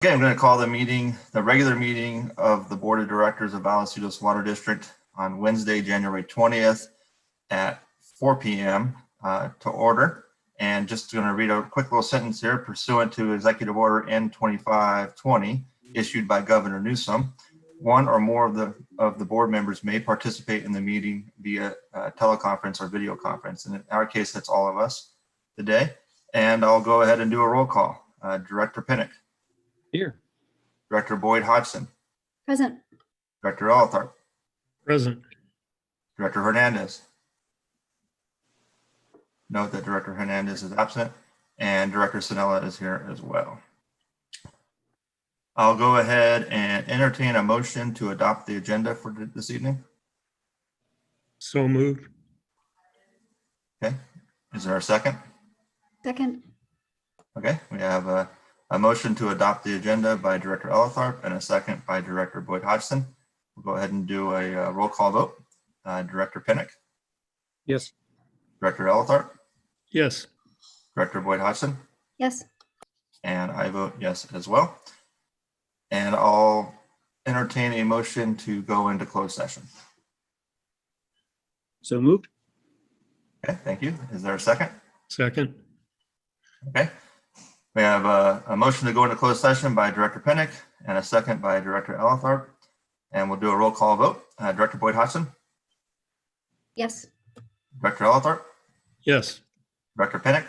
Okay, I'm going to call the regular meeting of the Board of Directors of Vallecitos Water District on Wednesday, January 20th at 4 p.m. To order. And just going to read a quick little sentence here. Pursuant to Executive Order N2520 issued by Governor Newsom, one or more of the board members may participate in the meeting via teleconference or video conference. And in our case, that's all of us today. And I'll go ahead and do a roll call. Director Pinnock. Here. Director Boyd Hodgson. Present. Director Eltharp. Present. Director Hernandez. Note that Director Hernandez is absent and Director Sinella is here as well. I'll go ahead and entertain a motion to adopt the agenda for this evening. So moved. Okay, is there a second? Second. Okay, we have a motion to adopt the agenda by Director Eltharp and a second by Director Boyd Hodgson. We'll go ahead and do a roll call vote. Director Pinnock. Yes. Director Eltharp. Yes. Director Boyd Hodgson. Yes. And I vote yes as well. And I'll entertain a motion to go into closed session. So moved. Okay, thank you. Is there a second? Second. Okay. We have a motion to go into closed session by Director Pinnock and a second by Director Eltharp. And we'll do a roll call vote. Director Boyd Hodgson. Yes. Director Eltharp. Yes. Director Pinnock.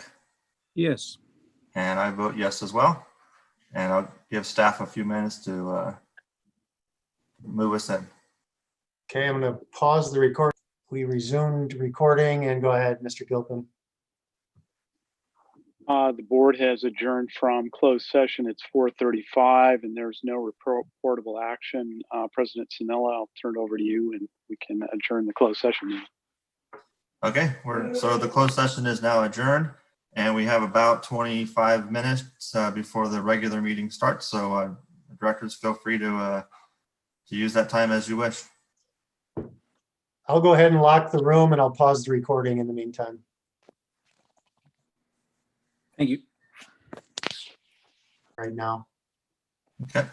Yes. And I vote yes as well. And I'll give staff a few minutes to move us in. Okay, I'm going to pause the record. We resumed recording and go ahead, Mr. Gilpin. The board has adjourned from closed session. It's 4:35 and there's no reportable action. President Sinella, I'll turn it over to you and we can adjourn the closed session. Okay, so the closed session is now adjourned and we have about 25 minutes before the regular meeting starts. So directors, feel free to use that time as you wish. I'll go ahead and lock the room and I'll pause the recording in the meantime. Thank you. Right now. Okay.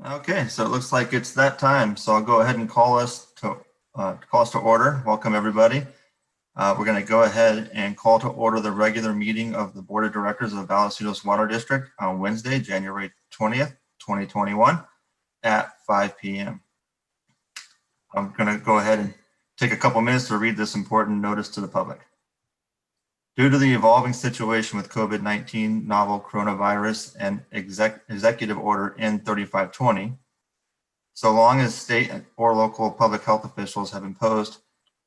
Okay, so it looks like it's that time. So I'll go ahead and call us to order. Welcome everybody. We're going to go ahead and call to order the regular meeting of the Board of Directors of Vallecitos Water District on Wednesday, January 20th, 2021 at 5 p.m. I'm going to go ahead and take a couple minutes to read this important notice to the public. Due to the evolving situation with COVID-19 novel coronavirus and Executive Order N3520, so long as state or local public health officials have imposed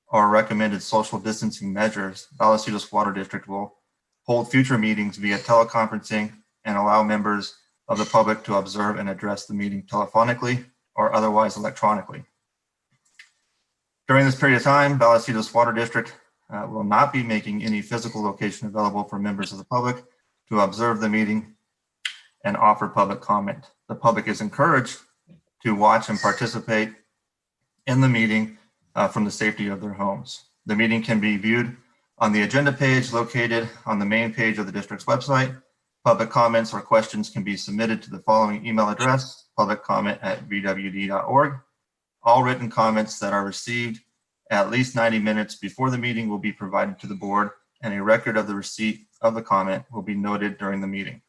or recommended social distancing measures, Vallecitos Water District will hold future meetings via teleconferencing and allow members of the public to observe and address the meeting telephonically or otherwise electronically. During this period of time, Vallecitos Water District will not be making any physical location available for members of the public to observe the meeting and offer public comment. The public is encouraged to watch and participate in the meeting from the safety of their homes. The meeting can be viewed on the agenda page located on the main page of the district's website. Public comments or questions can be submitted to the following email address, publiccomment@vwd.org. All written comments that are received at least 90 minutes before the meeting will be provided to the board, and a record of the receipt of the comment will be noted during the meeting.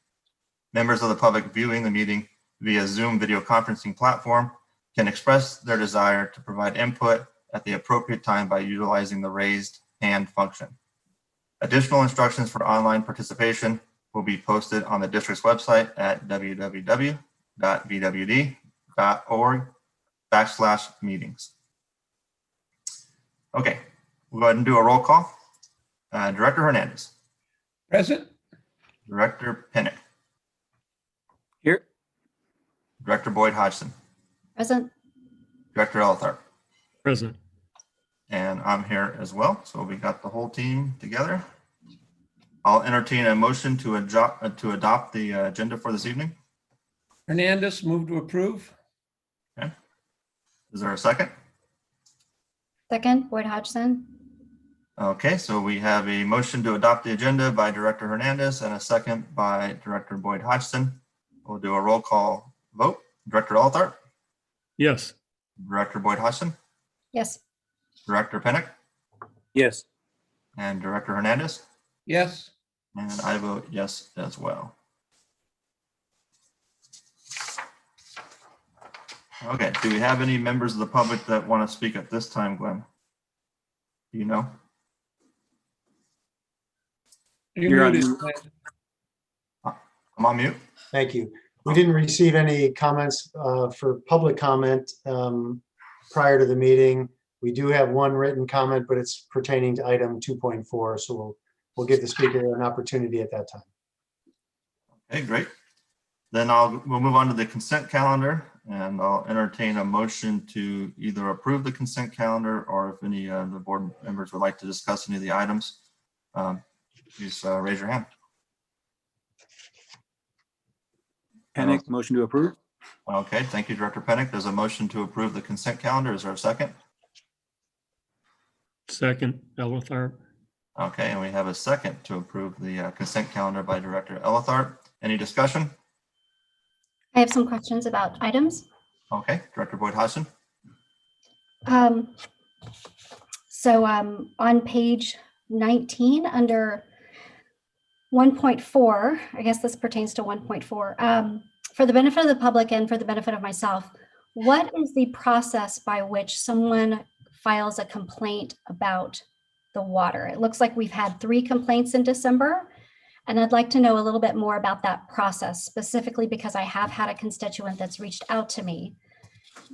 Members of the public viewing the meeting via Zoom video conferencing platform can express their desire to provide input at the appropriate time by utilizing the raised hand function. Additional instructions for online participation will be posted on the district's website at www.vwd.org/meetings. Okay, we'll go ahead and do a roll call. Director Hernandez. Present. Director Pinnick. Here. Director Boyd Hodgson. Present. Director Eltharp. Present. And I'm here as well. So we got the whole team together. I'll entertain a motion to adopt the agenda for this evening. Hernandez, move to approve. Okay. Is there a second? Second, Boyd Hodgson. Okay, so we have a motion to adopt the agenda by Director Hernandez and a second by Director Boyd Hodgson. We'll do a roll call vote. Director Eltharp. Yes. Director Boyd Hodgson. Yes. Director Pinnick. Yes. And Director Hernandez. Yes. And I vote yes as well. Okay, do we have any members of the public that want to speak at this time, Glenn? Do you know? You're on mute. I'm on mute. Thank you. We didn't receive any comments for public comment prior to the meeting. We do have one written comment, but it's pertaining to item 2.4. So we'll give the speaker an opportunity at that time. Okay, great. Then we'll move on to the consent calendar, and I'll entertain a motion to either approve the consent calendar, or if any of the board members would like to discuss any of the items, please raise your hand. Panic, motion to approve. Okay, thank you, Director Pennick. There's a motion to approve the consent calendar. Is there a second? Second, Eltharp. Okay, and we have a second to approve the consent calendar by Director Eltharp. Any discussion? I have some questions about items. Okay, Director Boyd Hodgson. On page 19 under 1.4, I guess this pertains to 1.4. For the benefit of the public and for the benefit of myself, what is the process by which someone files a complaint about the water? It looks like we've had 3 complaints in December, and I'd like to know a little bit more about that process, specifically because I have had a constituent that's reached out to me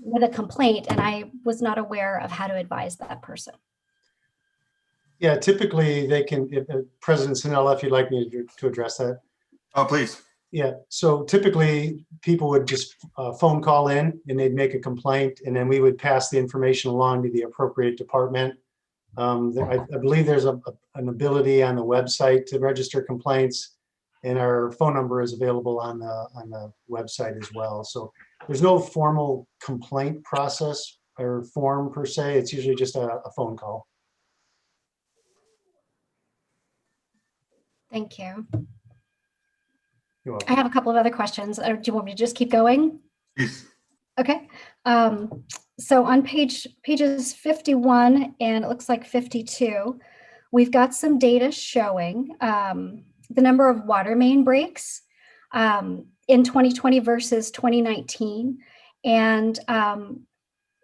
with a complaint, and I was not aware of how to advise that person. Yeah, typically they can, President Sinella, if you'd like me to address that. Oh, please. Yeah, so typically people would just phone call in and they'd make a complaint, and then we would pass the information along to the appropriate department. I believe there's an ability on the website to register complaints, and our phone number is available on the website as well. So there's no formal complaint process or form per se. It's usually just a phone call. Thank you. You're I welcome. have a couple of other questions. Do you want me to just keep going? Please. Okay. So on pages 51 and it looks like 52, we've got some data showing the number of water main breaks in 2020 versus 2019. And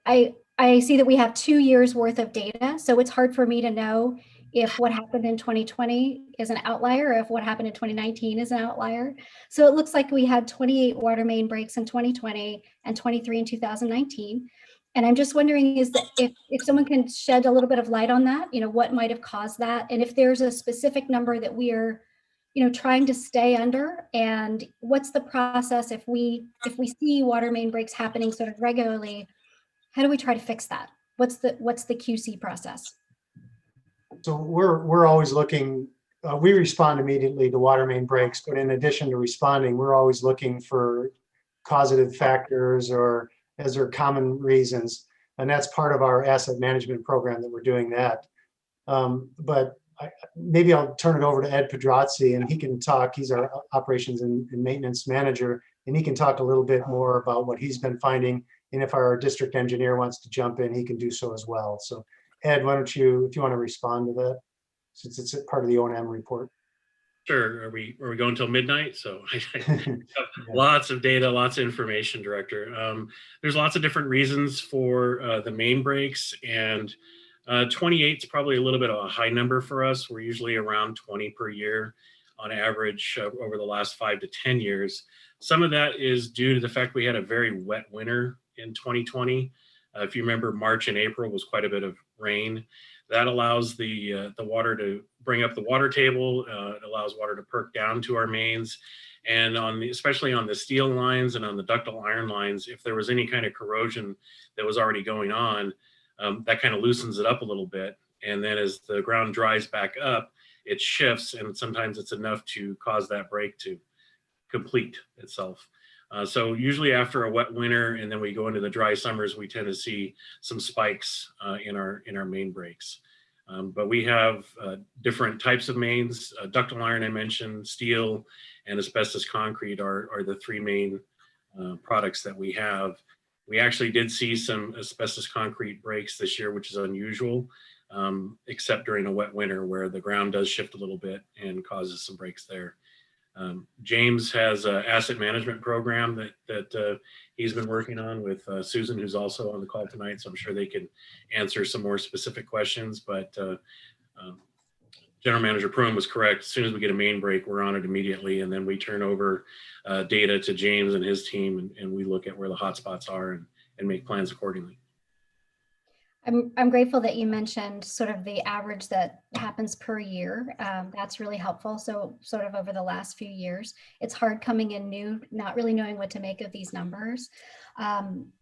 I see that we have 2 years worth of data. So it's hard for me to know if what happened in 2020 is an outlier, or if what happened in 2019 is an outlier. So it looks like we had 28 water main breaks in 2020 and 23 in 2019. And I'm just wondering is that if someone can shed a little bit of light on that, what might have caused that? And if there's a specific number that we are, trying to stay under, and what's the process if we see water main breaks happening sort of regularly, how do we try to fix that? What's the QC process? So we're always looking, we respond immediately to water main breaks, but in addition to responding, we're always looking for causative factors or as there are common reasons. And that's part of our asset management program that we're doing that. But maybe I'll turn it over to Ed Pedrazzi, and he can talk. He's our operations and maintenance manager, and he can talk a little bit more about what he's been finding. And if our district engineer wants to jump in, he can do so as well. So Ed, why don't you, if you want to respond to that, since it's part of the O&M report. Sure. Are we going till midnight? So lots of data, lots of information, Director. There's lots of different reasons for the main breaks, and 28 is probably a little bit of a high number for us. We're usually around 20 per year on average over the last 5 to 10 years. Some of that is due to the fact we had a very wet winter in 2020. If you remember, March and April was quite a bit of rain. That allows the water to bring up the water table. It allows water to perk down to our mains. And especially on the steel lines and on the ductile iron lines, if there was any kind of corrosion that was already going on, that kind of loosens it up a little bit. And then as the ground dries back up, it shifts, and sometimes it's enough to cause that break to complete itself. So usually after a wet winter and then we go into the dry summers, we tend to see some spikes in our main breaks. But we have different types of mains. Ductile iron, I mentioned, steel, and asbestos concrete are the three main products that we have. We actually did see some asbestos concrete breaks this year, which is unusual, except during a wet winter where the ground does shift a little bit and causes some breaks there. James has an asset management program that he's been working on with Susan, who's also on the call tonight. So I'm sure they can answer some more specific questions. But General Manager Pruitt was correct. As soon as we get a main break, we're on it immediately. And then we turn over data to James and his team, and we look at where the hot spots are and make plans accordingly. I'm grateful that you mentioned sort of the average that happens per year. That's really helpful. So sort of over the last few years, it's hard coming in new, not really knowing what to make of these numbers.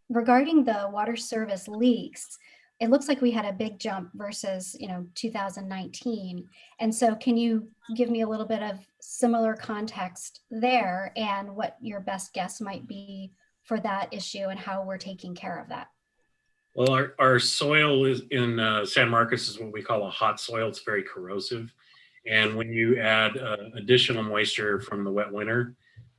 Regarding the water service leaks, it looks like we had a big jump versus 2019. And so can you give me a little bit of similar context there and what your best guess might be for that issue and how we're taking care of that? Well, our soil is in San Marcos is what we call a hot soil. It's very corrosive. And when you add additional moisture from the wet winter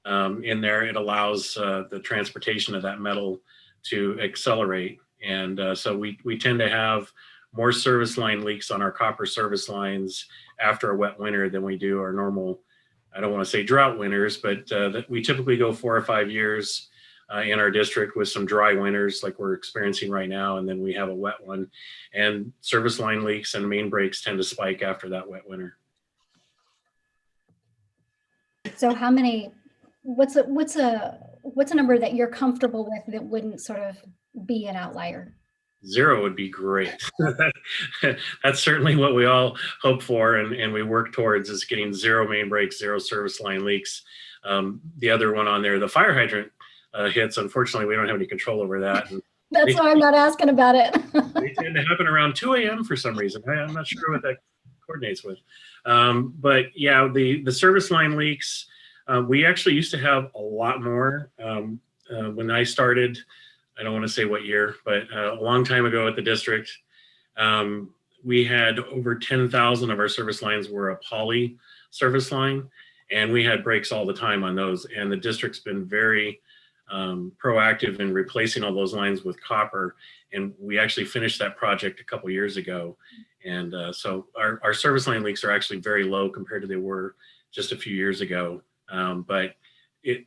in there, it allows the transportation of that metal to accelerate. And so we tend to have more service line leaks on our copper service lines after a wet winter than we do our normal, I don't want to say drought winters, but we typically go 4 or 5 years in our district with some dry winters like we're experiencing right now, and then we have a wet one, and service line leaks and main breaks tend to spike after that wet winter. So how many, what's a number that you're comfortable with that wouldn't sort of be an outlier? 0 would be great. That's certainly what we all hope for and we work towards, is getting 0 main breaks, 0 service line leaks. The other one on there, the fire hydrant hits, unfortunately, we don't have any control over that. And that's why I'm not asking about it. they tend to happen around 2 a.m. for some reason. I'm not sure what that coordinates with. But yeah, the service line leaks, we actually used to have a lot more. When I started, I don't want to say what year, but a long time ago at the district, we had over 10,000 of our service lines were a poly service line, and we had breaks all the time on those. And the district's been very proactive in replacing all those lines with copper. And we actually finished that project a couple years ago. And so our service line leaks are actually very low compared to they were just a few years ago. But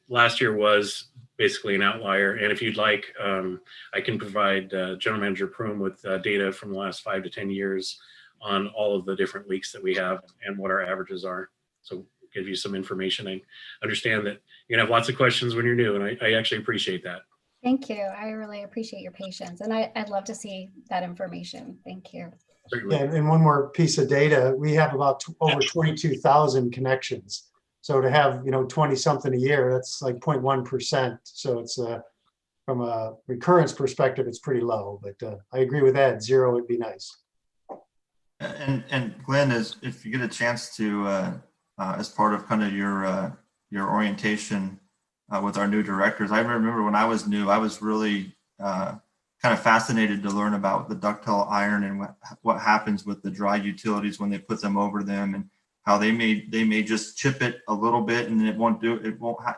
last year was basically an outlier. And if you'd like, I can provide General Manager Pruitt with data from the last 5 to 10 years on all of the different leaks that we have and what our averages are. So give you some information. I understand that you're gonna have lots of questions when you're new, and I actually appreciate that. Thank you. I really appreciate your patience, and I'd love to see that information. Thank you. Certainly. And one more piece of data, we have about over 22,000 connections. So to have 20 something a year, that's like 0.1%. So it's from a recurrence perspective, it's pretty low. But I agree with Ed, 0 would be nice. And Glenn, if you get a chance to, as part of kind of your orientation with our new directors, I remember when I was new, I was really kind of fascinated to learn about the ductile iron and what happens with the dry utilities when they put them over them, and how they may just chip it a little bit and then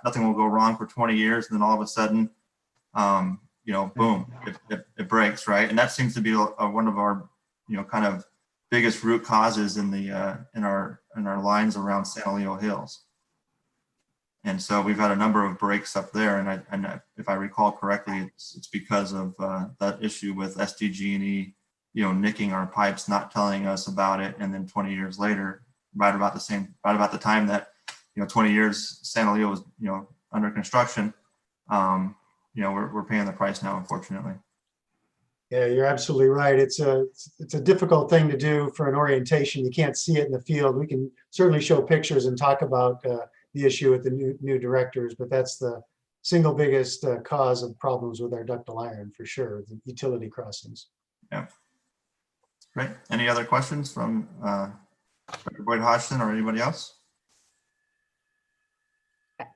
nothing will go wrong for 20 years, and then all of a sudden, boom, it breaks, right? And that seems to be one of our kind of biggest root causes in our lines around San Leo Hills. And so we've had a number of breaks up there, and if I recall correctly, it's because of that issue with SDG&E nicking our pipes, not telling us about it. And then 20 years later, right about the time that, 20 years Santa Leo was, under construction, we're paying the price now, unfortunately. Yeah, you're absolutely right. It's a difficult thing to do for an orientation. You can't see it in the field. We can certainly show pictures and talk about the issue with the new directors, but that's the single biggest cause of problems with our ductile iron, for sure, the utility crossings. Yeah. Great. Any other questions from Dr. Boyd Hodgson or anybody else?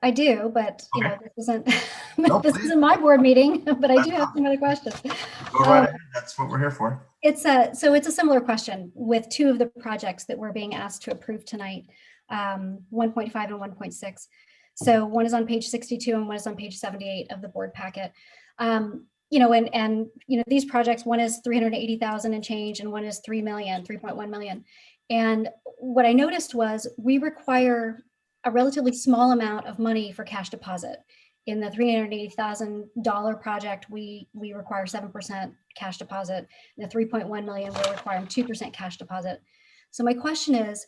I do, but Okay. this isn't No, this please. isn't my board meeting, but I do have some other questions. Go right ahead. That's what we're here for. It's a similar question with two of the projects that we're being asked to approve tonight, 1.5 and 1.6. So one is on page 62 and one is on page 78 of the board packet. These projects, one is 380,000 and change, and one is 3.1 million. And what I noticed was we require a relatively small amount of money for cash deposit. In the $380,000 project, we require 7% cash deposit. In the 3.1 million, we're requiring 2% cash deposit. So my question is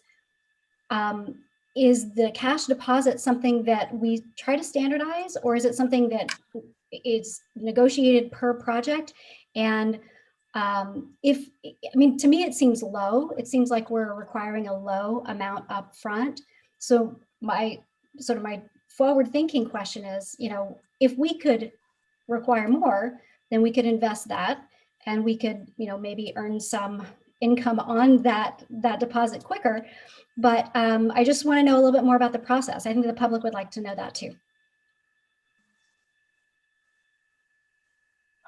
the cash deposit something that we try to standardize, or is it something that is negotiated per project? And to me, it seems low. It seems like we're requiring a low amount up front. So my forward thinking question is, if we could require more, then we could invest that and we could, maybe earn some income on that deposit quicker. But I just want to know a little bit more about the process. I think the public would like to know that too.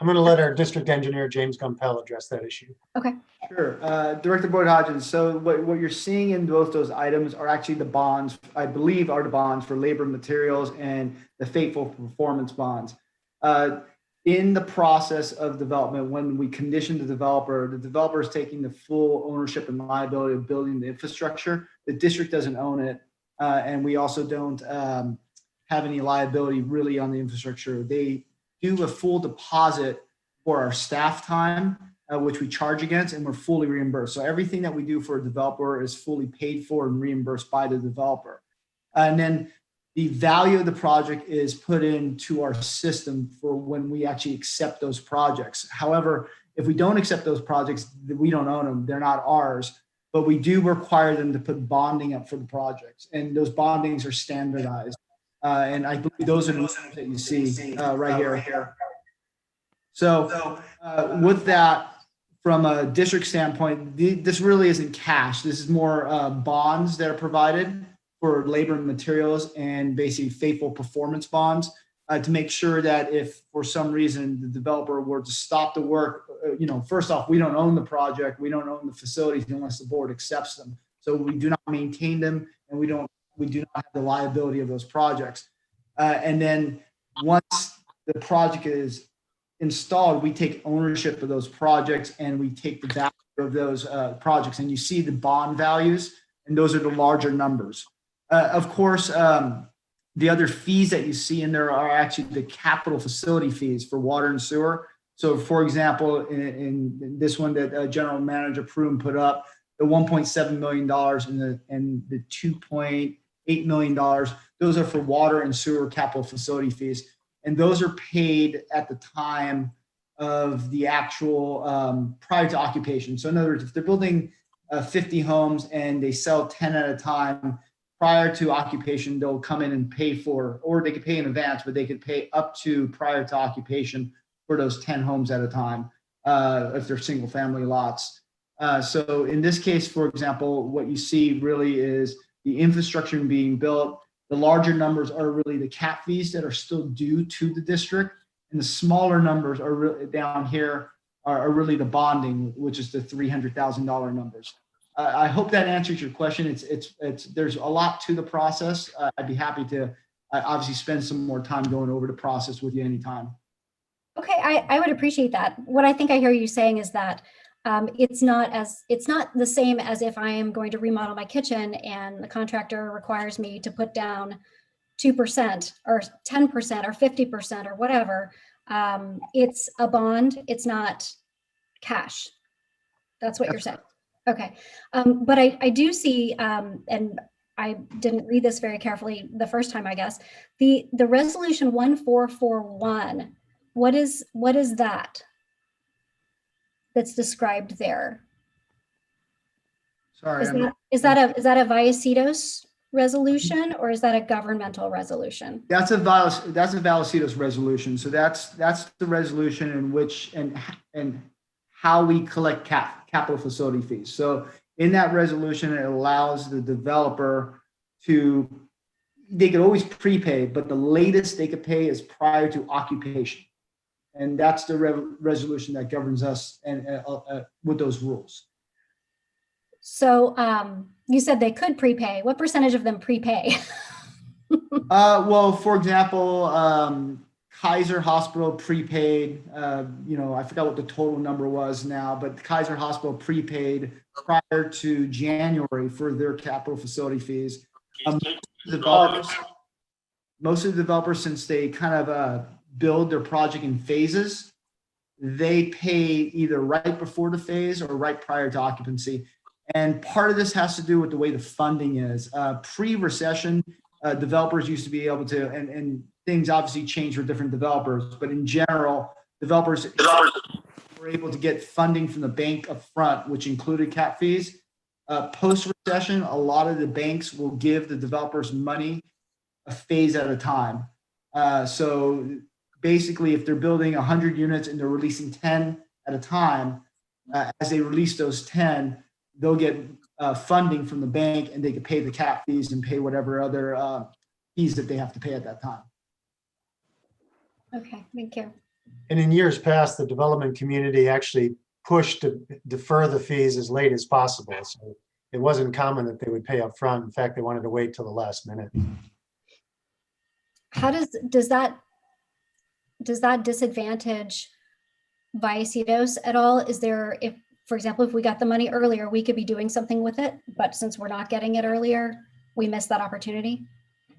I'm going to let our district engineer, James Gumpel, address that issue. Okay. Sure. Director Boyd Hodgins, so what you're seeing in both those items are actually the bonds, I believe are the bonds for labor and materials and the faithful performance bonds. In the process of development, when we condition the developer is taking the full ownership and liability of building the infrastructure. The district doesn't own it. And we also don't have any liability really on the infrastructure. They do a full deposit for our staff time, which we charge against, and we're fully reimbursed. So everything that we do for a developer is fully paid for and reimbursed by the developer. And then the value of the project is put into our system for when we actually accept those projects. However, if we don't accept those projects, we don't own them. They're not ours, but we do require them to put bonding up for the projects. And those bondings are standardized. And I believe those are the ones that you see right here. So with that, from a district standpoint, this really isn't cash. This is more bonds that are provided for labor and materials and basically faithful performance bonds to make sure that if for some reason the developer were to stop the work, first off, we don't own the project. We don't own the facilities unless the board accepts them. So we do not maintain them, and we do not have the liability of those projects. And then once the project is installed, we take ownership of those projects and we take the value of those projects. And you see the bond values, and those are the larger numbers. Of course, the other fees that you see in there are actually the capital facility fees for water and sewer. So, for example, in this one that General Manager Pruitt put up, the $1.7 million and the $2.8 million, those are for water and sewer capital facility fees. And those are paid at the time of the actual prior to occupation. So in other words, if they're building 50 homes and they sell 10 at a time, prior to occupation, they'll come in and pay for, or they could pay in advance, but they could pay up to prior to occupation for those 10 homes at a time if they're single family lots. So in this case, for example, what you see really is the infrastructure being built. The larger numbers are really the cap fees that are still due to the district. And the smaller numbers are really down here are really the bonding, which is the $300,000 numbers. I hope that answers your question. There's a lot to the process. I'd be happy to obviously spend some more time going over the process with you anytime. Okay, I would appreciate that. What I think I hear you saying is that it's not the same as if I am going to remodel my kitchen and the contractor requires me to put down 2% or 10% or 50% or whatever. It's a bond. It's not cash. That's what you're saying. Okay. But I do see, and I didn't read this very carefully the first time, I guess, the resolution 1441, what is that that's described there? Sorry. Is that a Vallecitos resolution, or is that a governmental resolution? That's a Vallecitos resolution. So that's the resolution in which and how we collect capital facility fees. So in that resolution, it allows the developer they could always prepay, but the latest they could pay is prior to occupation. And that's the resolution that governs us and with those rules. So you said they could prepay. What percentage of them prepay? Well, for example, Kaiser Hospital prepaid, I forgot what the total number was now, but Kaiser Hospital prepaid prior to January for their capital facility fees. Most of the developers, since they kind of build their project in phases, they pay either right before the phase or right prior to occupancy. And part of this has to do with the way the funding is. Pre-recession, developers used to be able to, and things obviously change for different developers, but in general, developers were able to get funding from the bank up front, which included cap fees. Post-recession, a lot of the banks will give the developers money a phase at a time. So basically, if they're building 100 units and they're releasing 10 at a time, as they release those 10, they'll get funding from the bank, and they can pay the cap fees and pay whatever other fees that they have to pay at that time. Okay, thank you. And in years past, the development community actually pushed to defer the fees as late as possible. So it wasn't common that they would pay up front. In fact, they wanted to wait till the last minute. How does that disadvantage Vallecitos at all? Is there, if, for example, if we got the money earlier, we could be doing something with it, but since we're not getting it earlier, we missed that opportunity?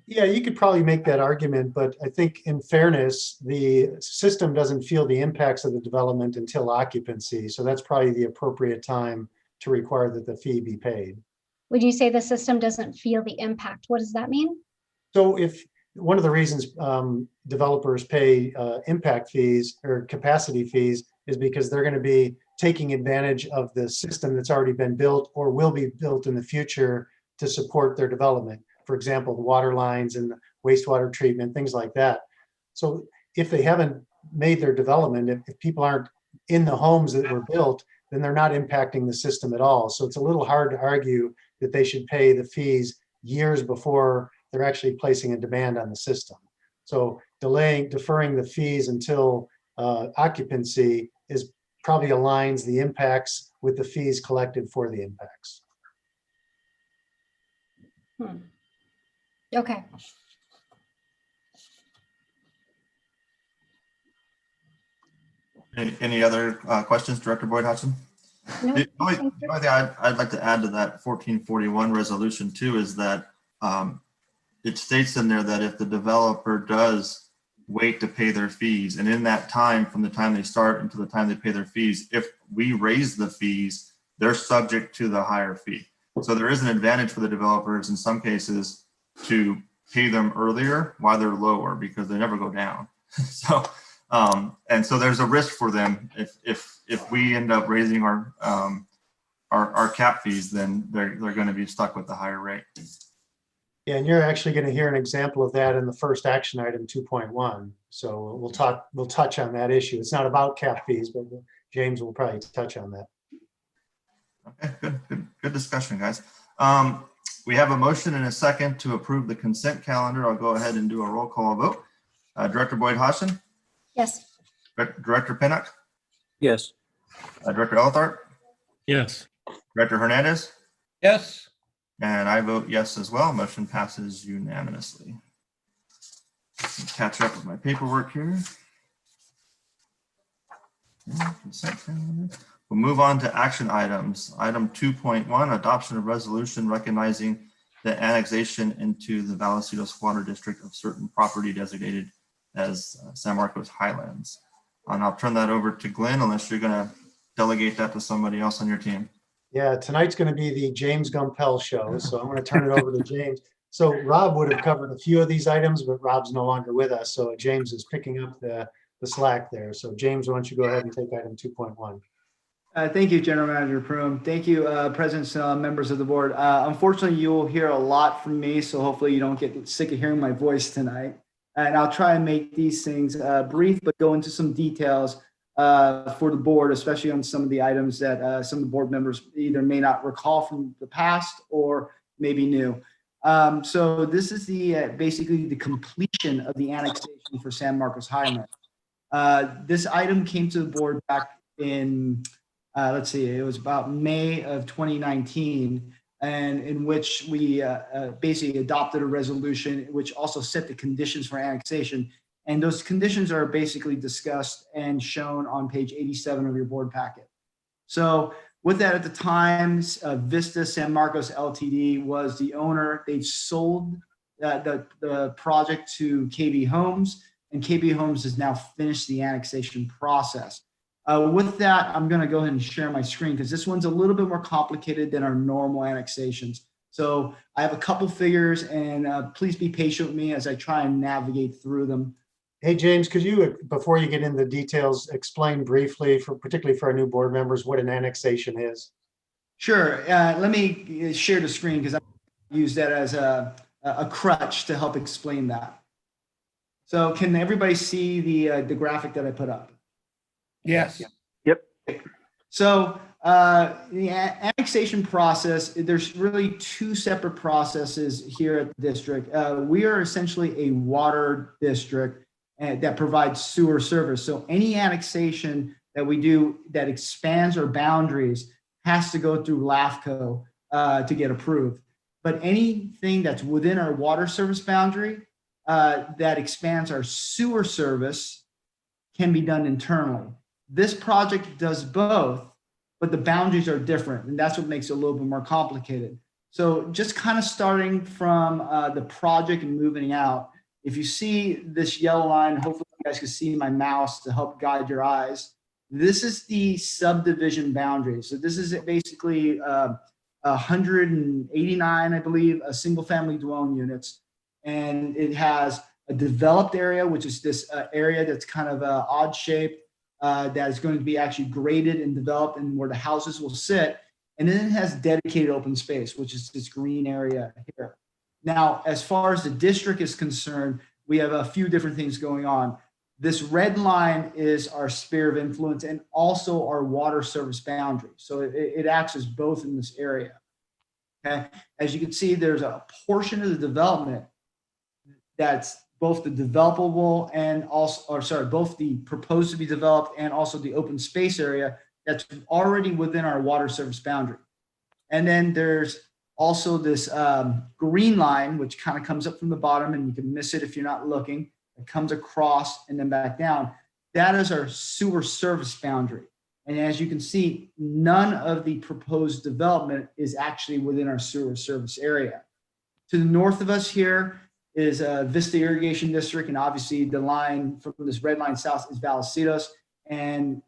Yeah, you could probably make that argument, but I think in fairness, the system doesn't feel the impacts of the development until occupancy. So that's probably the appropriate time to require that the fee be paid. Would you say the system doesn't feel the impact? What does that mean? So if one of the reasons developers pay impact fees or capacity fees is because they're going to be taking advantage of the system that's already been built or will be built in the future to support their development. For example, the water lines and wastewater treatment, things like that. So if they haven't made their development, if people aren't in the homes that were built, then they're not impacting the system at all. So it's a little hard to argue that they should pay the fees years before they're actually placing a demand on the system. So deferring the fees until occupancy probably aligns the impacts with the fees collected for the impacts. Okay. Any other questions, Director Boyd Hodgson? No, The only thing I'd like to add to that 1441 resolution too is that it states in there that if the developer does wait to pay their fees, and in that time, from the time they start until the time they pay their fees, if we raise the fees, they're subject to the higher fee. So there is an advantage for the developers in some cases to pay them earlier while they're lower because they never go down. So and so there's a risk for them if we end up raising our cap fees, then they're going to be stuck with the higher rate. Yeah, and you're actually going to hear an example of that in the first action item 2.1. So we'll touch on that issue. It's not about cap fees, but James will probably touch on that. Okay, good discussion, guys. We have a motion and a second to approve the consent calendar. I'll go ahead and do a roll call vote. Director Boyd Hodgson? yes. Director Pinnock? Yes. Director Elthart? Yes. Director Hernandez? Yes. And I vote yes as well. Motion passes unanimously. Catch up with my paperwork here. We'll move on to action items. Item 2.1, adoption of resolution recognizing the annexation into the Vallecitos Water District of certain property designated as San Marcos Highlands. And I'll turn that over to Glenn unless you're going to delegate that to somebody else on your team. Yeah, tonight's going to be the James Gumpel show, so I'm going to turn it over to James. So Rob would have covered a few of these items, but Rob's no longer with us, so James is picking up the slack there. So James, why don't you go ahead and take item 2.1? Thank you, General Manager Prum. Thank you, Presidents, members of the board. Unfortunately, you will hear a lot from me, so hopefully you don't get sick of hearing my voice tonight. And I'll try and make these things brief, but go into some details for the board, especially on some of the items that some of the board members either may not recall from the past or maybe new. So this is the basically the completion of the annexation for San Marcos Highland. This item came to the board back in let's see, it was about May of 2019, and in which we basically adopted a resolution which also set the conditions for annexation. And those conditions are basically discussed and shown on page 87 of your board packet. So with that, at the time, Vista San Marcos LTD was the owner. They sold the project to KB Homes, and KB Homes has now finished the annexation process. With that, I'm going to go ahead and share my screen because this one's a little bit more complicated than our normal annexations. So I have a couple figures, and please be patient with me as I try and navigate through them. Hey, James, could you, before you get into the details, explain briefly, particularly for our new board members, what an annexation is? Sure. Let me share the screen because I use that as a crutch to help explain that. So can everybody see the graphic that I put up? Yes. Yep. So the annexation process, there's really two separate processes here at the district. We are essentially a water district that provides sewer service. So any annexation that we do that expands our boundaries has to go through LAFCO to get approved. But anything that's within our water service boundary that expands our sewer service can be done internally. This project does both, but the boundaries are different, and that's what makes it a little bit more complicated. So just kind of starting from the project and moving out, if you see this yellow line, hopefully you guys can see my mouse to help guide your eyes. This is the subdivision boundary. So this is basically 189, I believe, single family dwelling units. And it has a developed area, which is this area that's kind of odd shaped. That is going to be actually graded and developed and where the houses will sit. And then it has dedicated open space, which is this green area here. Now, as far as the district is concerned, we have a few different things going on. This red line is our sphere of influence and also our water service boundary. So it acts as both in this area. Okay. As you can see, there's a portion of the development that's both the developable and also, or sorry, both the proposed to be developed and also the open space area that's already within our water service boundary. And then there's also this green line, which kind of comes up from the bottom, and you can miss it if you're not looking. It comes across and then back down. That is our sewer service boundary. And as you can see, none of the proposed development is actually within our sewer service area. To the north of us here is Vista Irrigation District, and obviously the line from this red line south is Vallecitos, and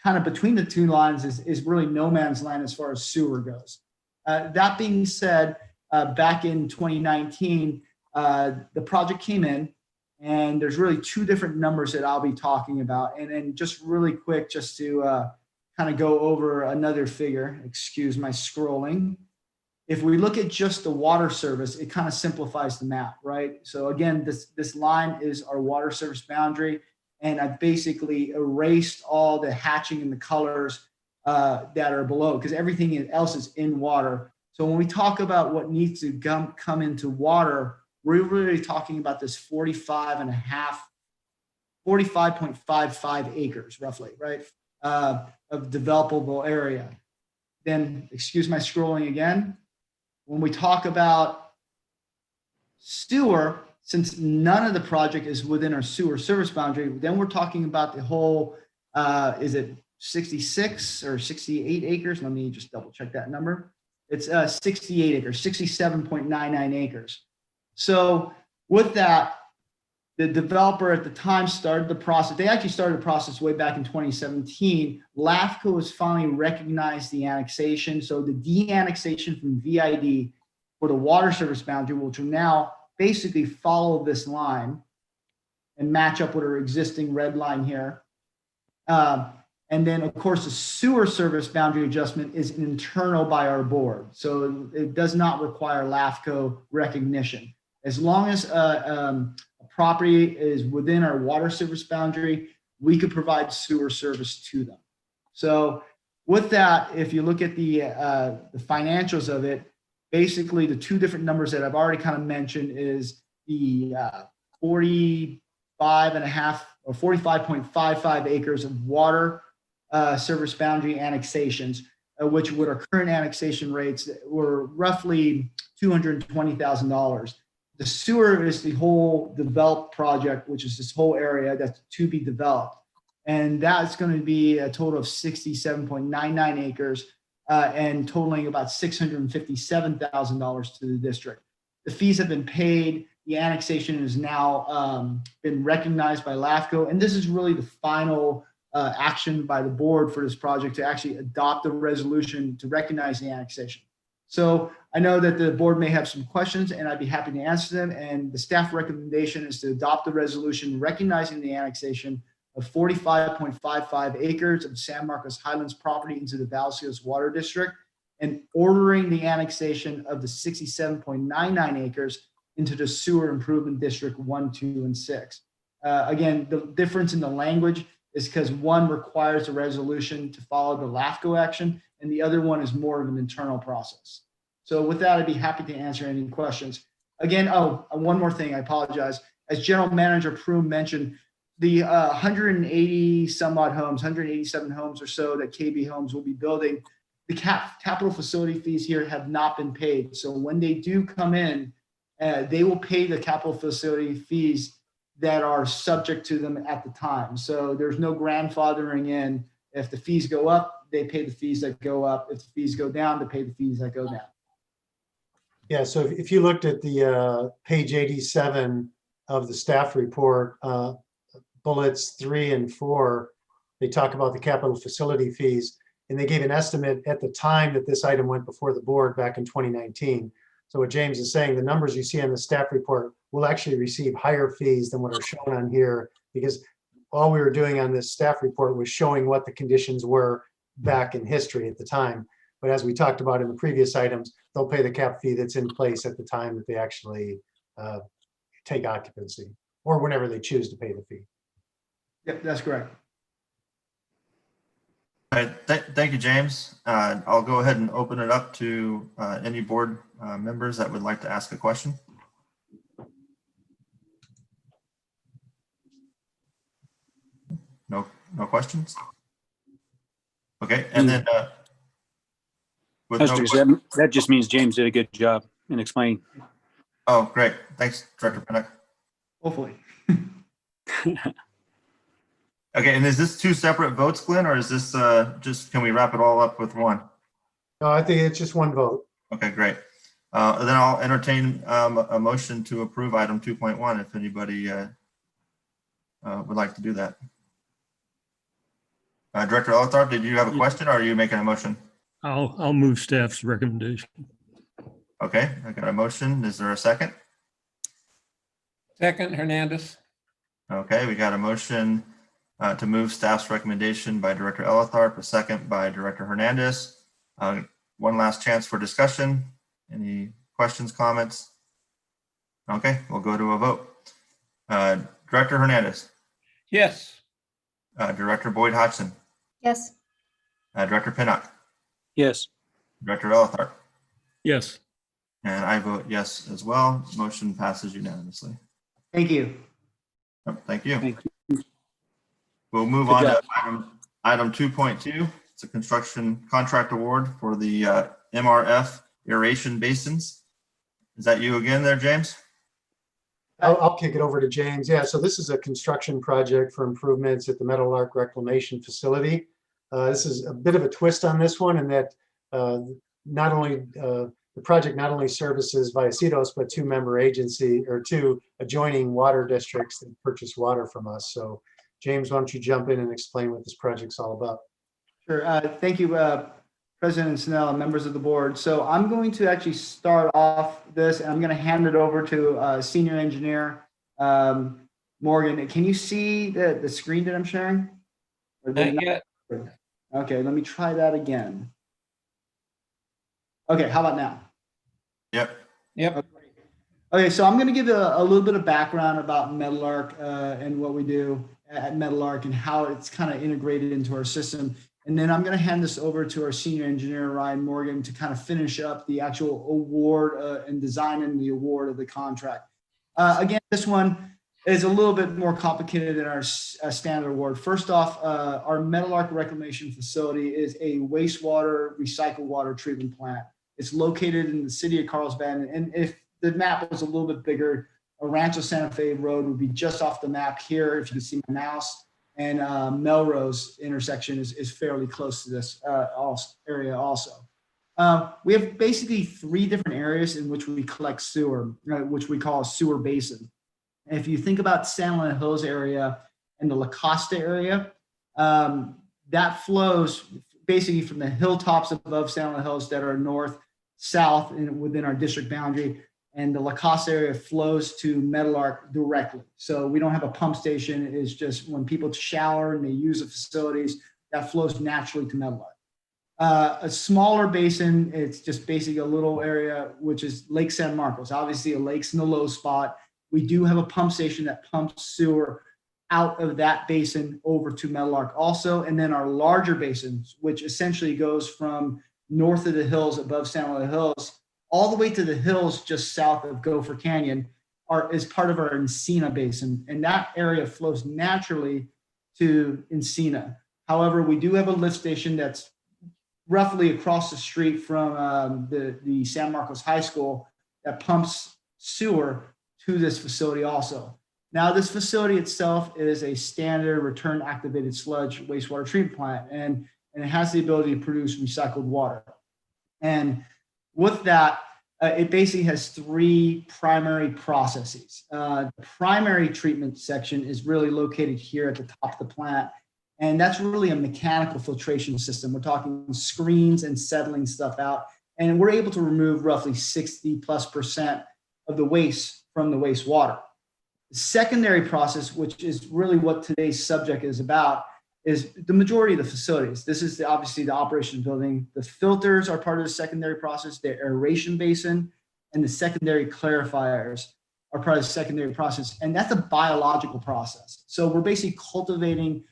kind of between the two lines is really no man's land as far as sewer goes. That being said, back in 2019, the project came in, and there's really two different numbers that I'll be talking about. And then just really quick, just to kind of go over another figure, excuse my scrolling. If we look at just the water service, it kind of simplifies the map, right? So again, this line is our water service boundary, and I've basically erased all the hatching and the colors that are below, because everything else is in water. So when we talk about what needs to come into water, we're really talking about this 45.55 acres roughly, right, of developable area. Then, excuse my scrolling again. When we talk about sewer, since none of the project is within our sewer service boundary, then we're talking about the whole, is it 66 or 68 acres? Let me just double check that number. It's 68 acres, 67.99 acres. So with that, The developer at the time started the process. They actually started the process way back in 2017. LAFCO has finally recognized the annexation. So the de-annexation from VID for the water service boundary, which will now basically follow this line and match up with our existing red line here. And then, of course, the sewer service boundary adjustment is internal by our board. So it does not require LAFCO recognition. As long as a property is within our water service boundary, we could provide sewer service to them. So with that, if you look at the financials of it, basically the two different numbers that I've already kind of mentioned is the 45.5 or 45.55 acres of water service boundary annexations, which with our current annexation rates were roughly $220,000. The sewer is the whole developed project, which is this whole area that's to be developed. And that's going to be a total of 67.99 acres and totaling about $657,000 to the district. The fees have been paid. The annexation has now been recognized by LAFCO. And this is really the final action by the board for this project to actually adopt a resolution to recognize the annexation. So I know that the board may have some questions and I'd be happy to answer them. And the staff recommendation is to adopt the resolution recognizing the annexation of 45.55 acres of San Marcos Highlands property into the Vallecitos Water District and ordering the annexation of the 67.99 acres into the Sewer Improvement District 1, 2, and 6. Again, the difference in the language is because one requires a resolution to follow the LAFCO action, and the other one is more of an internal process. So with that, I'd be happy to answer any questions. Again, one more thing, I apologize. As General Manager Prume mentioned, the 180 some odd homes, 187 homes or so that KB Homes will be building, the capital facility fees here have not been paid. So when they do come in, they will pay the capital facility fees that are subject to them at the time. So there's no grandfathering in. If the fees go up, they pay the fees that go up. If the fees go down, they pay the fees that go down. Yeah, so if you looked at the page 87 of the staff report, bullets 3 and 4, they talk about the capital facility fees, and they gave an estimate at the time that this item went before the board back in 2019. So what James is saying, the numbers you see on the staff report will actually receive higher fees than what are shown on here, because all we were doing on this staff report was showing what the conditions were back in history at the time. But as we talked about in the previous items, they'll pay the cap fee that's in place at the time that they actually take occupancy, or whenever they choose to pay the fee. Yep, that's correct. All right, thank you, James. I'll go ahead and open it up to any board members that would like to ask a question. No questions? Okay, and then with That just means James did a good job in explaining. Oh, great. Thanks, Director Pinnock. Hopefully. Okay, and is this two separate votes, Glenn, or is this just, can we wrap it all up with one? No, I think it's just one vote. Okay, great. Then I'll entertain a motion to approve item 2.1 if anybody would like to do that. Director Elithar, did you have a question or are you making a motion? I'll move staff's recommendation. Okay, I got a motion. Is there a second? Second, Hernandez. Okay, we got a motion to move staff's recommendation by Director Elithar, a second by Director Hernandez. One last chance for discussion. Any questions, comments? Okay, we'll go to a vote. Director Hernandez. Yes. Director Boyd Hodgson. Yes. Director Pinnock. Yes. Director Elithar. Yes. And I vote yes as well. Motion passes unanimously. Thank you. Thank you. Thank you. We'll move Good on job. to item 2.2. It's a construction contract award for the MRF aeration basins. Is that you again there, James? I'll kick it over to James. Yeah, so this is a construction project for improvements at the Meadowlark Reclamation Facility. This is a bit of a twist on this one in that not only the the project not only services Vallecitos, but two member agency or two adjoining water districts that purchase water from us. So James, why don't you jump in and explain what this project's all about? Sure. Thank you, President Snell and members of the board. So I'm going to actually start off this, and I'm going to hand it over to Senior Engineer Morgan. Can you see the screen that I'm sharing? Not yet. Okay, let me try that again. Okay, how about now? Yep. Yep. Okay, so I'm going to give a little bit of background about Meadowlark and what we do at Meadowlark and how it's kind of integrated into our system. And then I'm going to hand this over to our senior engineer, Ryan Morgan, to kind of finish up the actual award and design and the award of the contract. Again, this one is a little bit more complicated than our standard award. First off, our Meadowlark Reclamation Facility is a wastewater recycled water treatment plant. It's located in the city of Carlsbad. And if the map was a little bit bigger, Rancho Santa Fe Road would be just off the map here, if you can see my mouse. And Melrose intersection is fairly close to this area also. We have basically 3 different areas in which we collect sewer, which we call a sewer basin. And if you think about San Luis Hills area and the La Costa area, that flows basically from the hilltops above San Luis Hills that are north, south, and within our district boundary. And the La Costa area flows to Meadowlark directly. So we don't have a pump station. It is just when people shower and they use the facilities, that flows naturally to Meadowlark. A smaller basin, it's just basically a little area, which is Lake San Marcos. Obviously, a lake's in the low spot. We do have a pump station that pumps sewer out of that basin over to Meadowlark also. And then our larger basins, which essentially goes from north of the hills above San Luis Hills, all the way to the hills just south of Gopher Canyon is part of our Encina Basin. And that area flows naturally to Encina. However, we do have a lift station that's roughly across the street from the San Marcos High School that pumps sewer to this facility also. Now, this facility itself is a standard return activated sludge wastewater treatment plant, and it has the ability to produce recycled water. And with that, it basically has 3 primary processes. The primary treatment section is really located here at the top of the plant. And that's really a mechanical filtration system. We're talking screens and settling stuff out. And we're able to remove roughly 60+% of the waste from the wastewater. The secondary process, which is really what today's subject is about, is the majority of the facilities. This is obviously the operations building. The filters are part of the secondary process, the aeration basin, and the secondary clarifiers are part of the secondary process. And that's a biological process. So we're basically cultivating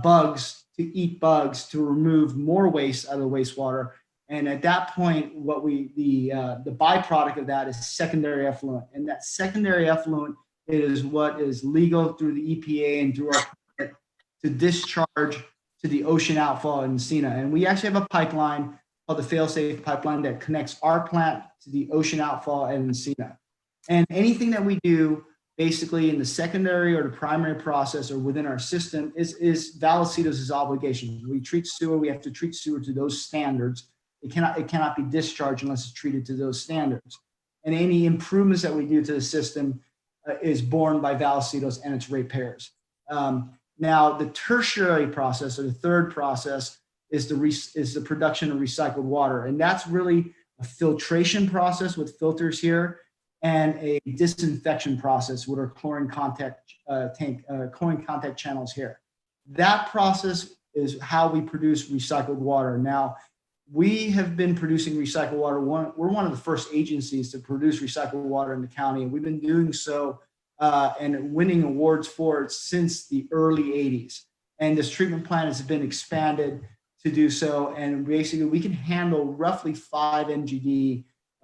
bugs to eat bugs to remove more waste out of the wastewater. And at that point, what the byproduct of that is secondary effluent. And that secondary effluent is what is legal through the EPA and through our permit to discharge to the ocean outfall in Encina. And we actually have a pipeline called the fail-safe pipeline that connects our plant to the ocean outfall at Encina. And anything that we do basically in the secondary or the primary process or within our system is Vallecitos' obligation. We treat sewer, we have to treat sewer to those standards. It cannot be discharged unless it's treated to those standards. And any improvements that we do to the system is borne by Vallecitos and its ratepayers. Now, the tertiary process or the third process is the production of recycled water. And that's really a filtration process with filters here and a disinfection process with our chlorine contact channels here. That process is how we produce recycled water. Now, we have been producing recycled water. We're one of the first agencies to produce recycled water in the county, and we've been doing so and winning awards for it since the early 80s. And this treatment plant has been expanded to do so. And basically, we can handle roughly 5 MGD,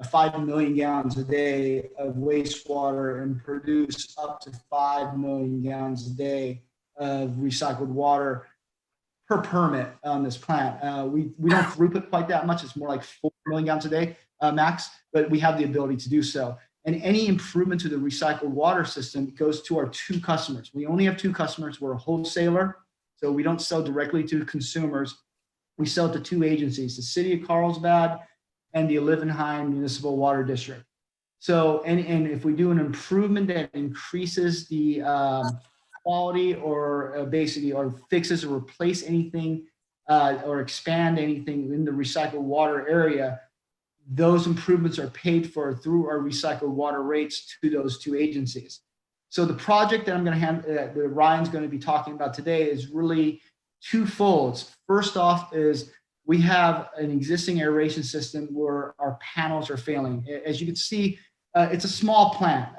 5 million gallons a day of wastewater and produce up to 5 million gallons a day of recycled water per permit on this plant. We don't throughput quite that much. It's more like 4 million gallons a day max, but we have the ability to do so. And any improvement to the recycled water system goes to our 2 customers. We only have 2 customers. We're a wholesaler, so we don't sell directly to consumers. We sell to 2 agencies, the city of Carlsbad and the Olivenheim Municipal Water District. So, and if we do an improvement that increases the quality or basically or fixes or replace anything or expand anything in the recycled water area, those improvements are paid for through our recycled water rates to those two agencies. So the project that I'm going to have, that Ryan's going to be talking about today is really twofold. First off is we have an existing aeration system where our panels are failing. As you can see, it's a small plant.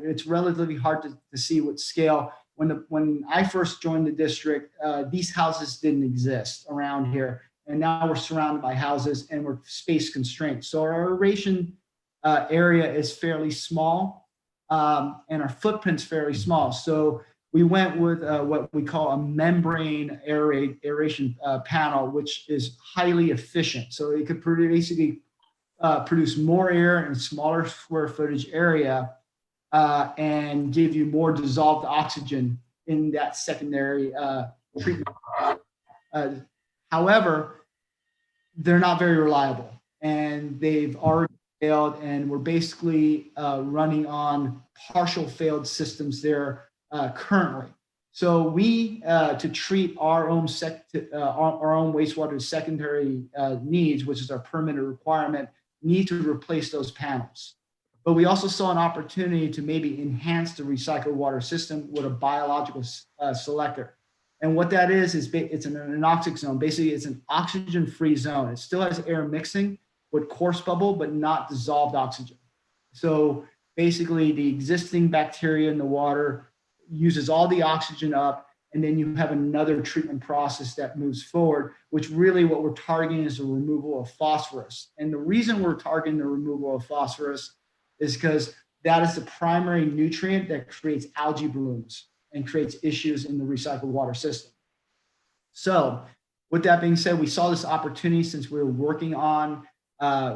It's relatively hard to see what scale. When I first joined the district, these houses didn't exist around here. And now we're surrounded by houses and we're space constrained. So our aeration area is fairly small and our footprint's fairly small. So we went with what we call a membrane aeration panel, which is highly efficient. So it could basically produce more air in a smaller square footage area and give you more dissolved oxygen in that secondary treatment. However, they're not very reliable and they've already failed, and we're basically running on partial failed systems there currently. So we, to treat our own wastewater secondary needs, which is our permitted requirement, need to replace those panels. But we also saw an opportunity to maybe enhance the recycled water system with a biological selector. And what that is it's an anoxic zone. Basically, it's an oxygen-free zone. It still has air mixing with coarse bubble, but not dissolved oxygen. So basically, the existing bacteria in the water uses all the oxygen up, and then you have another treatment process that moves forward, which really what we're targeting is the removal of phosphorus. And the reason we're targeting the removal of phosphorus is because that is the primary nutrient that creates algae blooms and creates issues in the recycled water system. So with that being said, we saw this opportunity since we were working on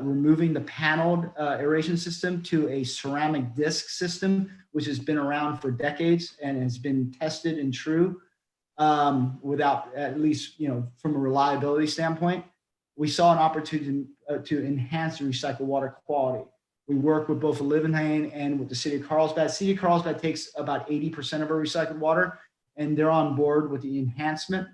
removing the paneled aeration system to a ceramic disc system, which has been around for decades and has been tested and true without, at least, from a reliability standpoint. We saw an opportunity to enhance the recycled water quality. We work with both Olivenheim and with the city of Carlsbad. City of Carlsbad takes about 80% of our recycled water, and they're on board with the enhancement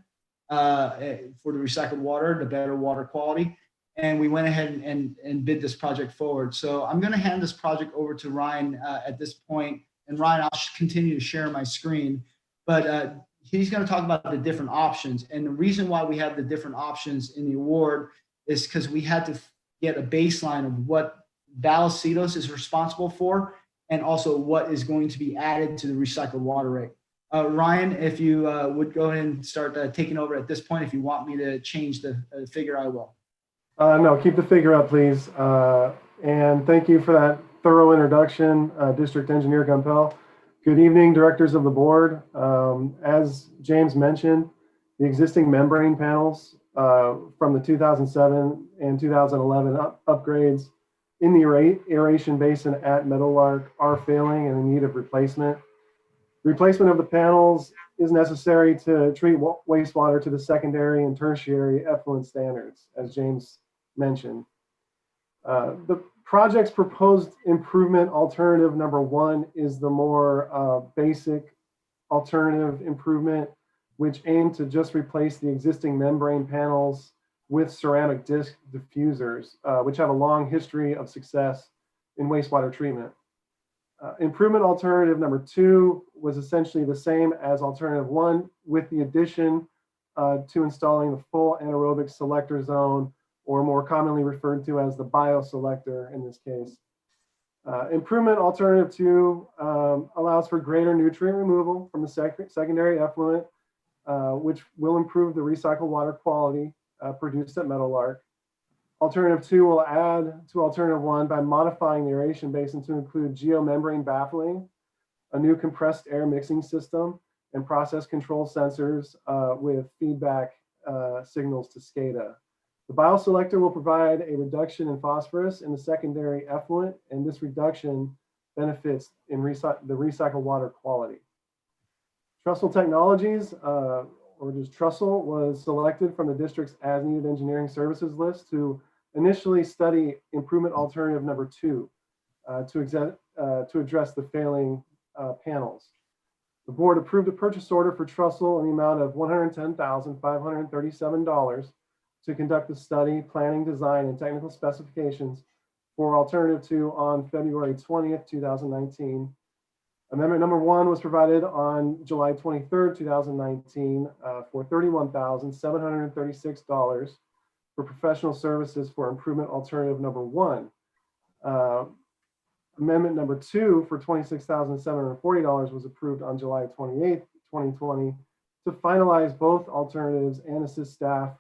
for the recycled water, the better water quality. And we went ahead and bid this project forward. So I'm going to hand this project over to Ryan at this point. And Ryan, I'll continue to share my screen, but he's going to talk about the different options. And the reason why we have the different options in the award is because we had to get a baseline of what Vallecitos is responsible for, and also what is going to be added to the recycled water rate. Ryan, if you would go ahead and start taking over at this point. If you want me to change the figure, I will. No, keep the figure up, please. And thank you for that thorough introduction, District Engineer Gumpel. Good evening, directors of the board. As James mentioned, the existing membrane panels from the 2007 and 2011 upgrades in the aeration basin at Meadowlark are failing and in need of replacement. Replacement of the panels is necessary to treat wastewater to the secondary and tertiary effluent standards, as James mentioned. The project's proposed improvement alternative number one is the more basic alternative improvement, which aimed to just replace the existing membrane panels with ceramic disc diffusers, which have a long history of success in wastewater treatment. Improvement alternative number two was essentially the same as alternative one, with the addition to installing the full anaerobic selector zone, or more commonly referred to as the bioselector in this case. Improvement alternative two allows for greater nutrient removal from the secondary effluent, which will improve the recycled water quality produced at Meadowlark. Alternative two will add to alternative one by modifying the aeration basin to include geomembrane baffling, a new compressed air mixing system, and process control sensors with feedback signals to SCADA. The bioselector will provide a reduction in phosphorus in the secondary effluent, and this reduction benefits in the recycled water quality. Trussell Technologies, or just Trussell, was selected from the district's as-needed engineering services list to initially study improvement alternative number 2 to address the failing panels. The board approved a purchase order for Trussell in the amount of $110,537 to conduct the study, planning, design, and technical specifications for alternative 2 on February 20th, 2019. Amendment number 1 was provided on July 23rd, 2019 for $31,736 for professional services for improvement alternative number 1. Amendment number 2 for $26,740 was approved on July 28th, 2020 to finalize both alternatives and assist staff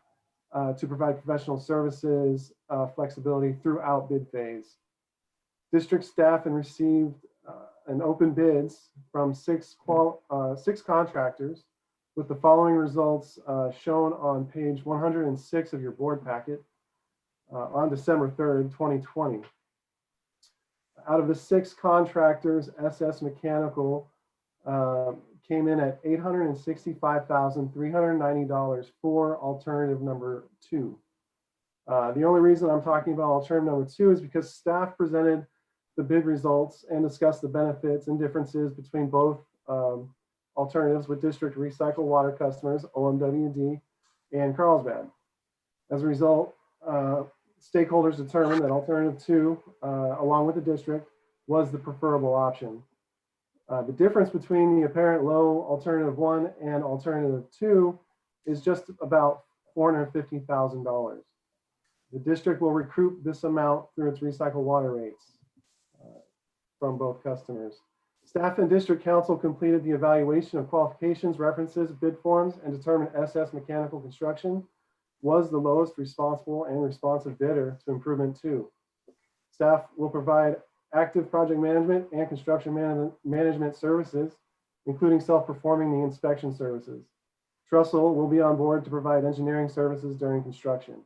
to provide professional services flexibility throughout bid phase. District staff and received an open bids from six contractors with the following results shown on page 106 of your board packet on December 3rd, 2020. Out of the 6 contractors, SS Mechanical came in at $865,390 for alternative number 2. The only reason I'm talking about alternative number 2 is because staff presented the bid results and discussed the benefits and differences between both alternatives with district recycled water customers, OMWD, and Carlsbad. As a result, stakeholders determined that alternative 2, along with the district, was the preferable option. The difference between the apparent low alternative 1 and alternative 2 is just about $450,000. The district will recoup this amount through its recycled water rates from both customers. Staff and district council completed the evaluation of qualifications, references, bid forms, and determined SS Mechanical Construction was the lowest responsible and responsive bidder to improvement 2. Staff will provide active project management and construction management services, including self-performing the inspection services. Trussell will be on board to provide engineering services during construction.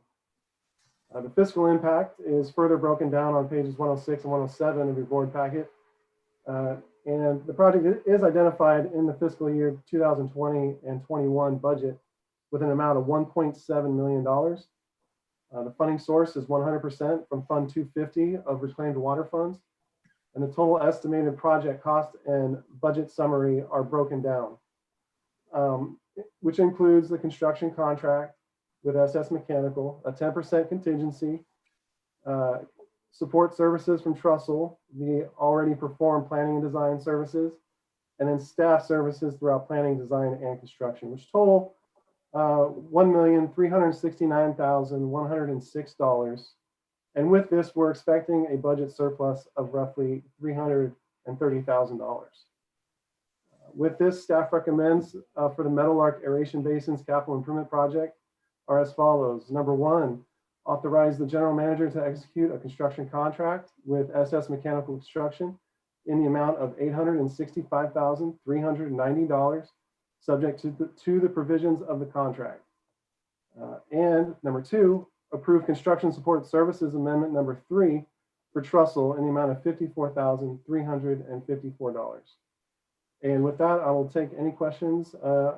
The fiscal impact is further broken down on pages 106 and 107 of your board packet. And the project is identified in the fiscal year 2020 and 21 budget with an amount of $1.7 million. The funding source is 100% from Fund 250 of Reclaimed Water Funds. And the total estimated project cost and budget summary are broken down, which includes the construction contract with SS Mechanical, a 10% contingency, support services from Trussell, the already performed planning and design services, and then staff services throughout planning, design, and construction, which total $1,369,106. And with this, we're expecting a budget surplus of roughly $330,000. With this, staff recommends for the Meadowlark Aeration Basins Capital Improvement Project are as follows. Number 1, authorize the general manager to execute a construction contract with SS Mechanical Construction in the amount of $865,390, subject to the provisions of the contract. And number 2, approve construction support services amendment number 3 for Trussell in the amount of $54,354. And with that, I will take any questions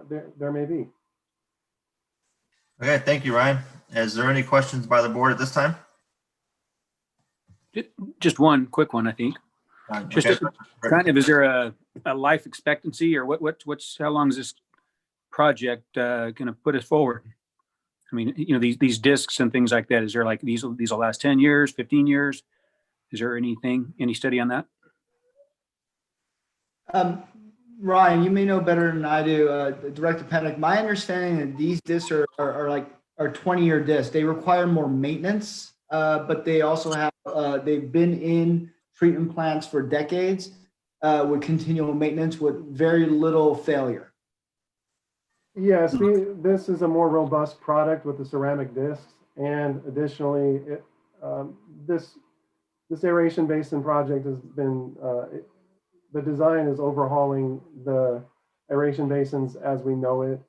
there may be. Okay, thank you, Ryan. Is there any questions by the board at this time? Just one quick one, I think. Just Okay. kind of, is there a life expectancy, or what's how long is this project going to put us forward? I mean, you know, these discs and things like that. Is there like these will last 10 years, 15 years? Is there any study on that? Ryan, you may know better than I do, Director Pennick. My understanding that these discs are 20-year discs. They require more maintenance, but they also have they've been in treatment plants for decades with continual maintenance with very little failure. Yes, this is a more robust product with the ceramic discs, and additionally, this aeration basin project has been the design is overhauling the aeration basins as we know it.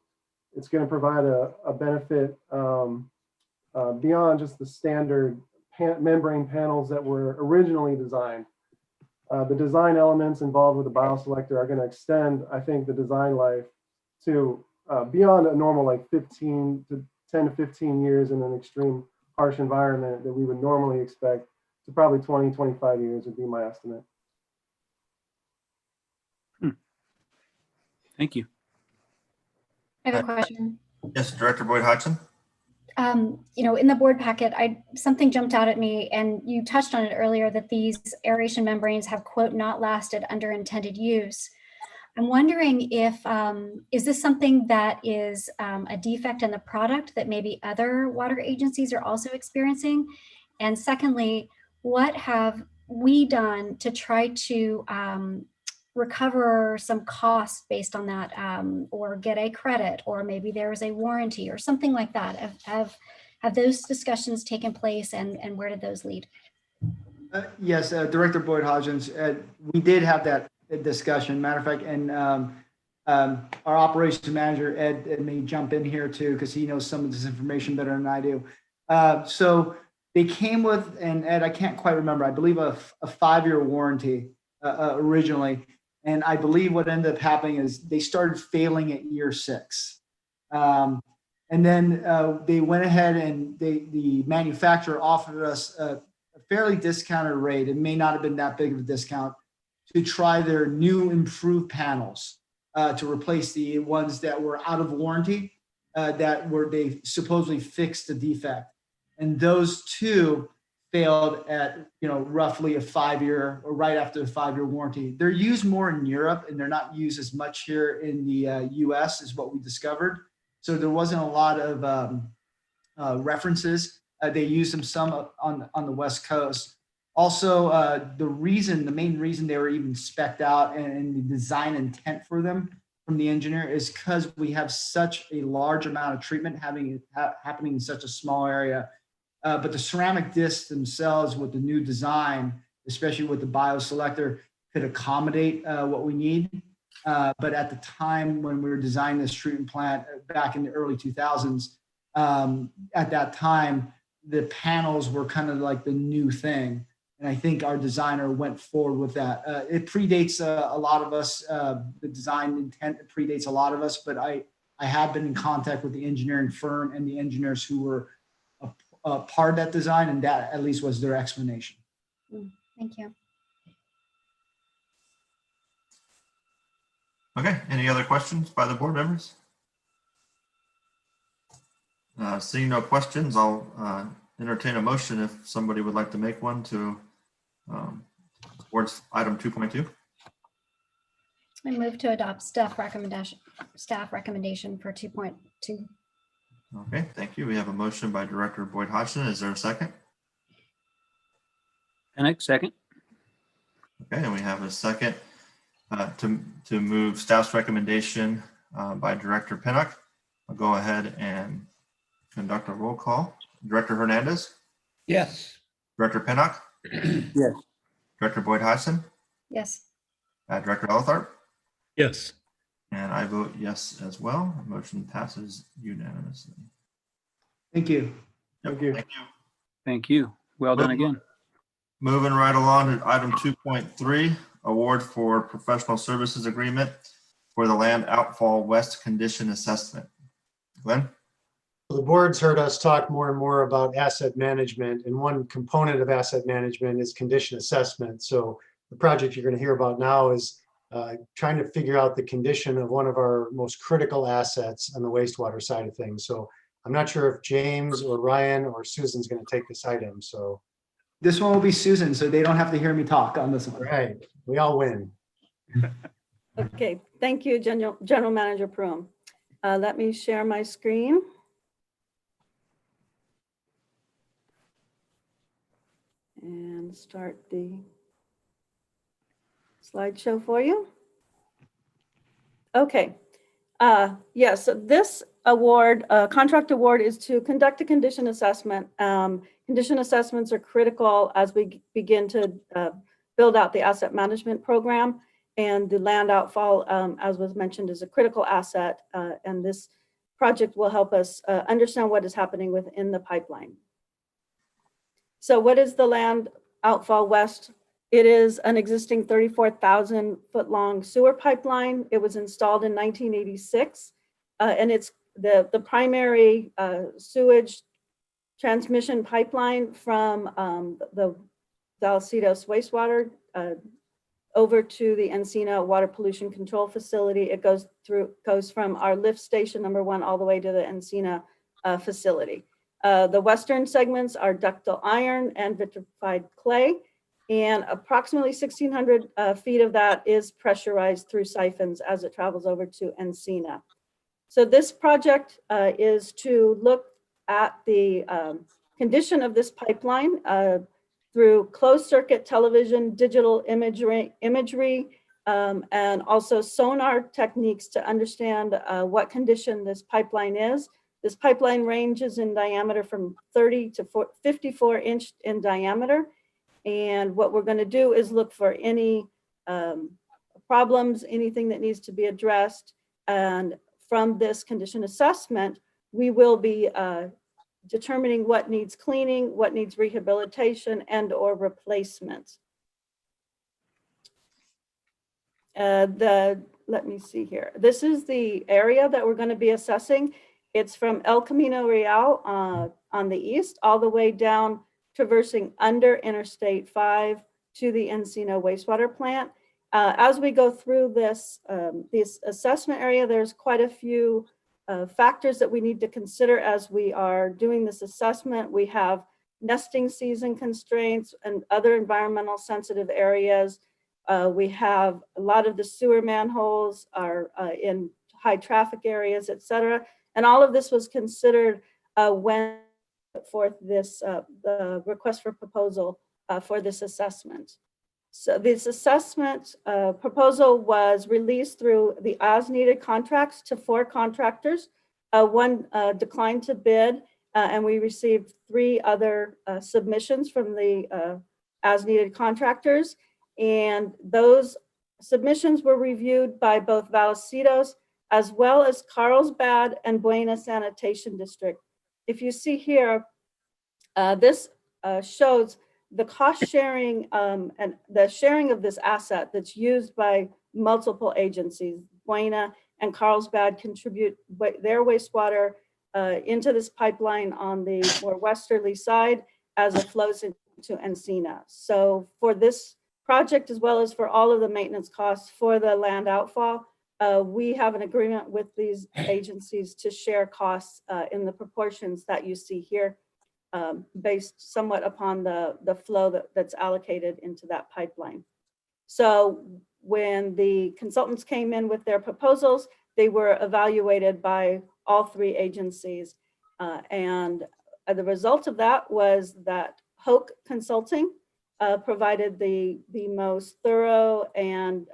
It's going to provide a benefit beyond just the standard membrane panels that were originally designed. The design elements involved with the bioselector are going to extend, I think, the design life to beyond a normal like 10 to 15 years in an extreme harsh environment that we would normally expect to probably 20, 25 years would be my estimate. Thank you. I have a question. Yes, Director Boyd Hodgson. In the board packet, something jumped out at me, and you touched on it earlier, that these aeration membranes have, quote, not lasted under intended use. I'm wondering if, is this something that is a defect in the product that maybe other water agencies are also experiencing? And secondly, what have we done to try to recover some costs based on that, or get a credit, or maybe there is a warranty or something like that? Have those discussions taken place, and where did those lead? Yes, Director Boyd Hodgins, we did have that discussion. Matter of fact, and our operations manager, Ed may jump in here too, because he knows some of this information better than I do. So they came with, and Ed, I can't quite remember, I believe a 5-year warranty originally. And I believe what ended up happening is they started failing at year 6. And then they went ahead and the manufacturer offered us a fairly discounted rate. It may not have been that big of a discount to try their new improved panels to replace the ones that were out of warranty, they supposedly fixed the defect. And those two failed at roughly a 5-year, or right after the 5-year warranty. They're used more in Europe, and they're not used as much here in the US, is what we discovered. So there wasn't a lot of references. They used them some on the West Coast. Also, the main reason they were even spec'd out and the design intent for them from the engineer is because we have such a large amount of treatment happening in such a small area. But the ceramic discs themselves with the new design, especially with the bioselector, could accommodate what we need. But at the time when we were designing this treatment plant back in the early 2000s, at that time, the panels were kind of like the new thing. And I think our designer went forward with that. It predates a lot of us. The design intent predates a lot of us, but I have been in contact with the engineering firm and the engineers who were a part of that design, and that at least was their explanation. Thank you. Okay, any other questions by the board members? Seeing no questions, I'll entertain a motion if somebody would like to make one to towards item 2.2. I move to adopt staff recommendation for 2.2. Okay, thank you. We have a motion by Director Boyd Hodgson. Is there a second? Pennick, second. Okay, and we have a second to move staff's recommendation by Director Pinnock. I'll go ahead and conduct a roll call. Director Hernandez? Yes. Director Pinnock? Yes. Director Boyd Hodgson? Yes. Director Eltharp? Yes. And I vote yes as well. Motion passes unanimously. Thank you. Thank you. Thank you. Thank you. Well done again. Moving right along to item 2.3, award for professional services agreement for the land outfall west condition assessment. Glenn? The board's heard us talk more and more about asset management, and one component of asset management is condition assessment. So the project you're going to hear about now is trying to figure out the condition of one of our most critical assets on the wastewater side of things. So I'm not sure if James or Ryan or Susan's going to take this item. So This one will be Susan, so they don't have to hear me talk on this one. right, we all win. Okay, thank you, General Manager Prum. Let me share my screen. And start the slideshow for you. Okay, yes, so this award, contract award, is to conduct a condition assessment. Condition assessments are critical as we begin to build out the asset management program. And the land outfall, as was mentioned, is a critical asset. And this project will help us understand what is happening within the pipeline. So what is the land outfall west? It is an existing 34,000 foot long sewer pipeline. It was installed in 1986. And it's the primary sewage transmission pipeline from the Vallecitos wastewater over to the Encina Water Pollution Control Facility. It goes from our lift station number 1 all the way to the Encina facility. The western segments are ductile iron and vitrified clay, and approximately 1,600 feet of that is pressurized through siphons as it travels over to Encina. So this project is to look at the condition of this pipeline through closed circuit television, digital imagery, and also sonar techniques to understand what condition this pipeline is. This pipeline ranges in diameter from 30 to 54 inch in diameter. And what we're going to do is look for any problems, anything that needs to be addressed. And from this condition assessment, we will be determining what needs cleaning, what needs rehabilitation and or replacement. Let me see here. This is the area that we're going to be assessing. It's from El Camino Real on the east, all the way down, traversing under Interstate 5 to the Encina wastewater plant. As we go through this assessment area, there's quite a few factors that we need to consider as we are doing this assessment. We have nesting season constraints and other environmental sensitive areas. We have a lot of the sewer manholes are in high traffic areas, et cetera. And all of this was considered when put forth this the request for proposal for this assessment. So this assessment proposal was released through the as-needed contracts to 4 contractors. One declined to bid, and we received 3 other submissions from the as-needed contractors. And those submissions were reviewed by both Vallecitos as well as Carlsbad and Buena Sanitation District. If you see here, this shows the cost sharing and the sharing of this asset that's used by multiple agencies. Buena and Carlsbad contribute their wastewater into this pipeline on the more westerly side as it flows into Encina. So for this project, as well as for all of the maintenance costs for the land outfall, we have an agreement with these agencies to share costs in the proportions that you see here, based somewhat upon the flow that's allocated into that pipeline. So when the consultants came in with their proposals, they were evaluated by all 3 agencies. And the result of that was that Hoke Consulting provided the most thorough and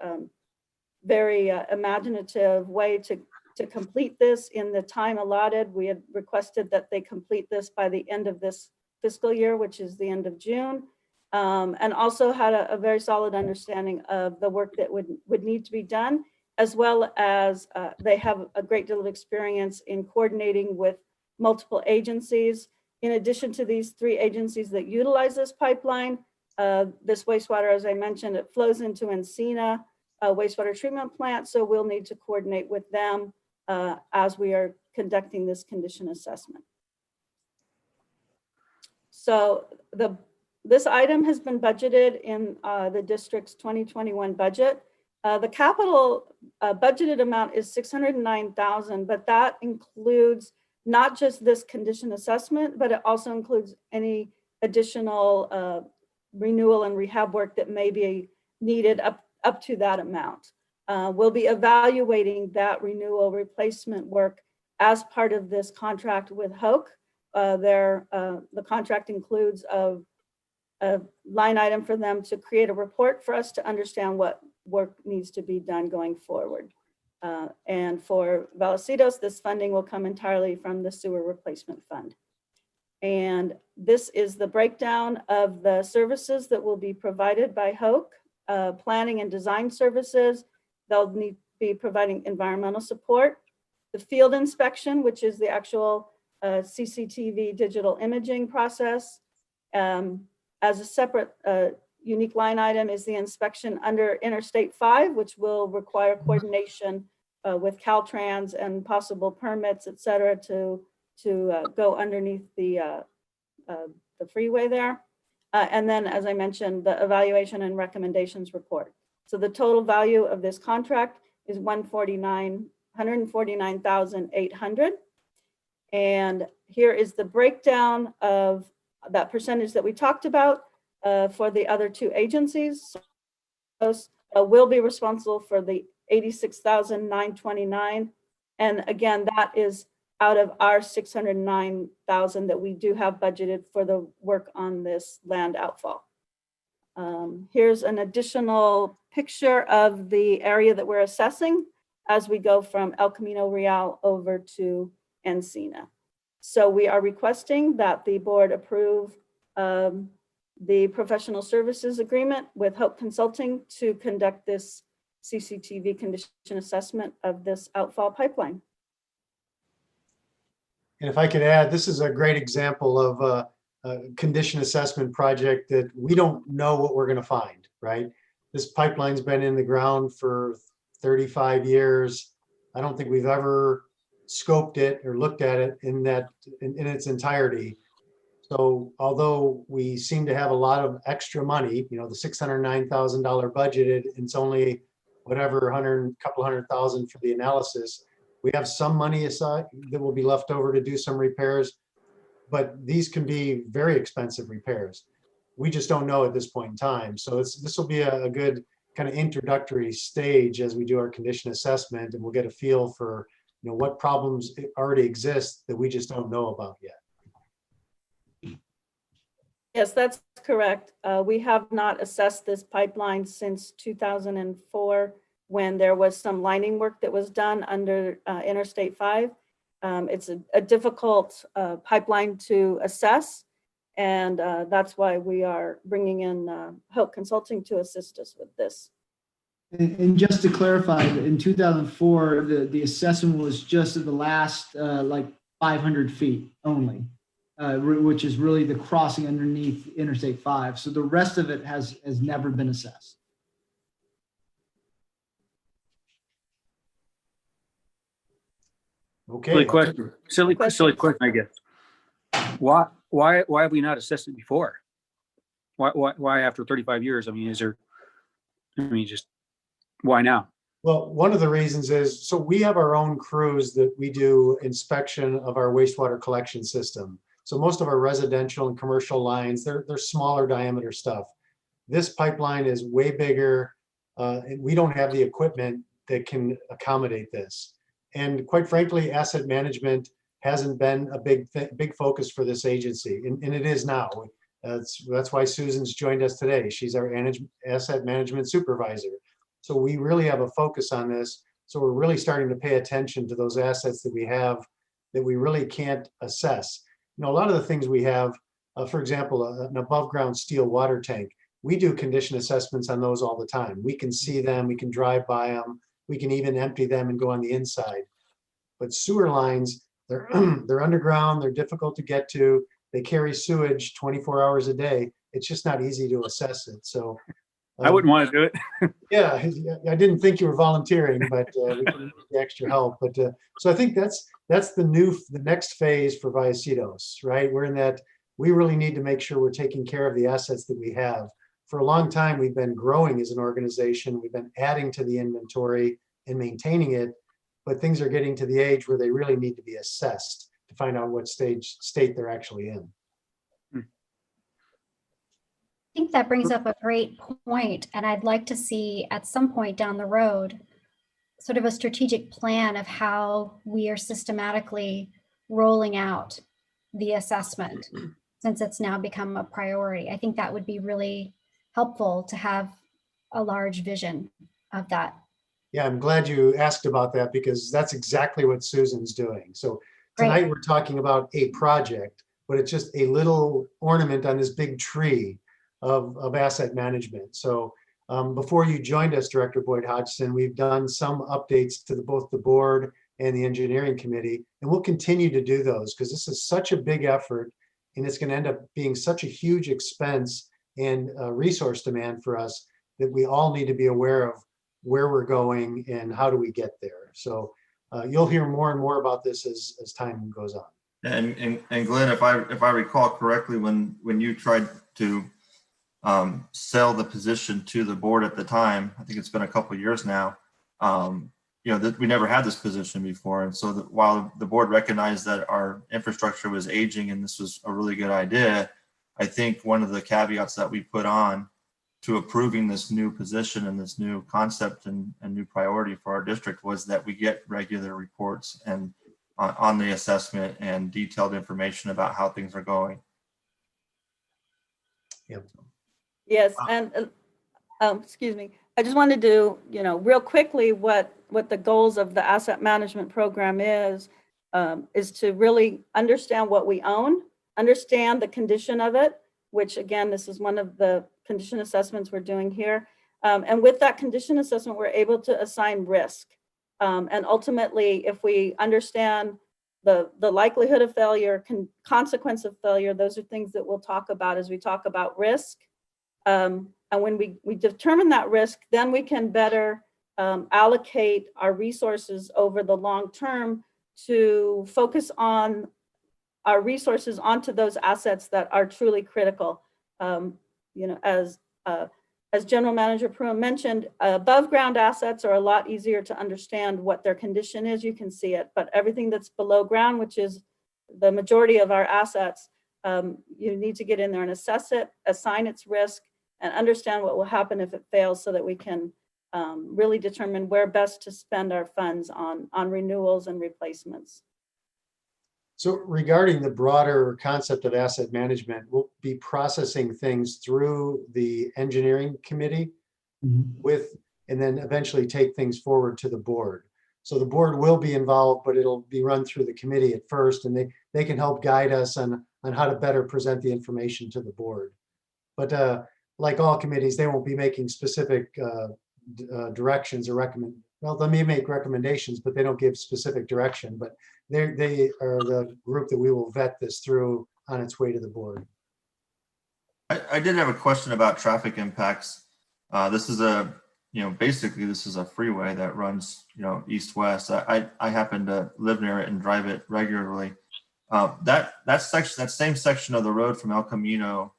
very imaginative way to complete this in the time allotted. We had requested that they complete this by the end of this fiscal year, which is the end of June, and also had a very solid understanding of the work that would need to be done, as well as they have a great deal of experience in coordinating with multiple agencies. In addition to these 3 agencies that utilize this pipeline, this wastewater, as I mentioned, it flows into Encina wastewater treatment plant, so we'll need to coordinate with them as we are conducting this condition assessment. So this item has been budgeted in the district's 2021 budget. The capital budgeted amount is $609,000, but that includes not just this condition assessment, but it also includes any additional renewal and rehab work that may be needed up to that amount. We'll be evaluating that renewal replacement work as part of this contract with Hoke. The contract includes a line item for them to create a report for us to understand what work needs to be done going forward. And for Vallecitos, this funding will come entirely from the sewer replacement fund. And this is the breakdown of the services that will be provided by Hoke. Planning and design services, they'll need to be providing environmental support. The field inspection, which is the actual CCTV digital imaging process. As a separate unique line item is the inspection under Interstate 5, which will require coordination with Caltrans and possible permits, et cetera, to go underneath the the freeway there. And then, as I mentioned, the evaluation and recommendations report. So the total value of this contract is $149,800. And here is the breakdown of that percentage that we talked about for the other two agencies. Those will be responsible for the $86,929. And again, that is out of our $609,000 that we do have budgeted for the work on this land outfall. Here's an additional picture of the area that we're assessing as we go from El Camino Real over to Encina. So we are requesting that the board approve the professional services agreement with Hope Consulting to conduct this CCTV condition assessment of this outfall pipeline. And if I could add, this is a great example of a condition assessment project that we don't know what we're going to find, right? This pipeline's been in the ground for 35 years. I don't think we've ever scoped it or looked at it in its entirety. So although we seem to have a lot of extra money, you know, the $609,000 budgeted, it's only whatever, couple hundred thousand for the analysis. We have some money aside that will be left over to do some repairs, but these can be very expensive repairs. We just don't know at this point in time. So this will be a good kind of introductory stage as we do our condition assessment, and we'll get a feel for, you know, what problems already exist that we just don't know about yet. Yes, that's correct. We have not assessed this pipeline since 2004, when there was some lining work that was done under Interstate 5. It's a difficult pipeline to assess, and that's why we are bringing in Hope Consulting to assist us with this. And just to clarify, in 2004, the assessment was just at the last like 500 feet only, which is really the crossing underneath Interstate 5. So the rest of it has never been assessed. Okay. Silly question. Silly question, I guess. Why have we not assessed it before? Why after 35 years? I mean, just why now? Well, one of the reasons is, so we have our own crews that we do inspection of our wastewater collection system. So most of our residential and commercial lines, they're smaller diameter stuff. This pipeline is way bigger. And we don't have the equipment that can accommodate this. And quite frankly, asset management hasn't been a big focus for this agency, and it is now. That's why Susan's joined us today. She's our asset management supervisor. So we really have a focus on this. So we're really starting to pay attention to those assets that we have that we really can't assess. You know, a lot of the things we have, for example, an above ground steel water tank, we do condition assessments on those all the time. We can see them, we can drive by them, we can even empty them and go on the inside. But sewer lines, they're underground, they're difficult to get to, they carry sewage 24 hours a day. It's just not easy to assess it. So I wouldn't want to do it. yeah, I didn't think you were volunteering, but we can use the extra help. But so I think that's the next phase for Vallecitos, right? We're in that we really need to make sure we're taking care of the assets that we have. For a long time, we've been growing as an organization. We've been adding to the inventory and maintaining it, but things are getting to the age where they really need to be assessed to find out what state they're actually in. I think that brings up a great point, and I'd like to see at some point down the road sort of a strategic plan of how we are systematically rolling out the assessment, since it's now become a priority. I think that would be really helpful to have a large vision of that. Yeah, I'm glad you asked about that, because that's exactly what Susan's doing. So tonight we're talking about a project, but it's just a little ornament on this big tree of asset management. So before you joined us, Director Boyd Hodgson, we've done some updates to both the board and the engineering committee, and we'll continue to do those because this is such a big effort, and it's going to end up being such a huge expense and resource demand for us that we all need to be aware of where we're going and how do we get there. So you'll hear more and more about this as time goes on. And Glenn, if I recall correctly, when you tried to sell the position to the board at the time, I think it's been a couple of years now. That we never had this position before, and so while the board recognized that our infrastructure was aging and this was a really good idea, I think one of the caveats that we put on to approving this new position and this new concept and new priority for our district was that we get regular reports and on the assessment and detailed information about how things are going. Yep. Yes, and excuse me, I just wanted to, real quickly, what the goals of the asset management program is to really understand what we own, understand the condition of it, which again, this is one of the condition assessments we're doing here. And with that condition assessment, we're able to assign risk. And ultimately, if we understand the likelihood of failure, consequence of failure, those are things that we'll talk about as we talk about risk. And when we determine that risk, then we can better allocate our resources over the long term to focus on our resources onto those assets that are truly critical. As General Manager Pruitt mentioned, above ground assets are a lot easier to understand what their condition is. You can see it, but everything that's below ground, which is the majority of our assets, you need to get in there and assess it, assign its risk, and understand what will happen if it fails so that we can really determine where best to spend our funds on renewals and replacements. So regarding the broader concept of asset management, we'll be processing things through the engineering committee and then eventually take things forward to the board. So the board will be involved, but it'll be run through the committee at first, and they can help guide us on how to better present the information to the board. But like all committees, they won't be making specific directions or well, they may make recommendations, but they don't give specific direction. But they are the group that we will vet this through on its way to the board. I did have a question about traffic impacts. This is basically this is a freeway that runs, east-west. I happen to live near it and drive it regularly. That same section of the road from El Camino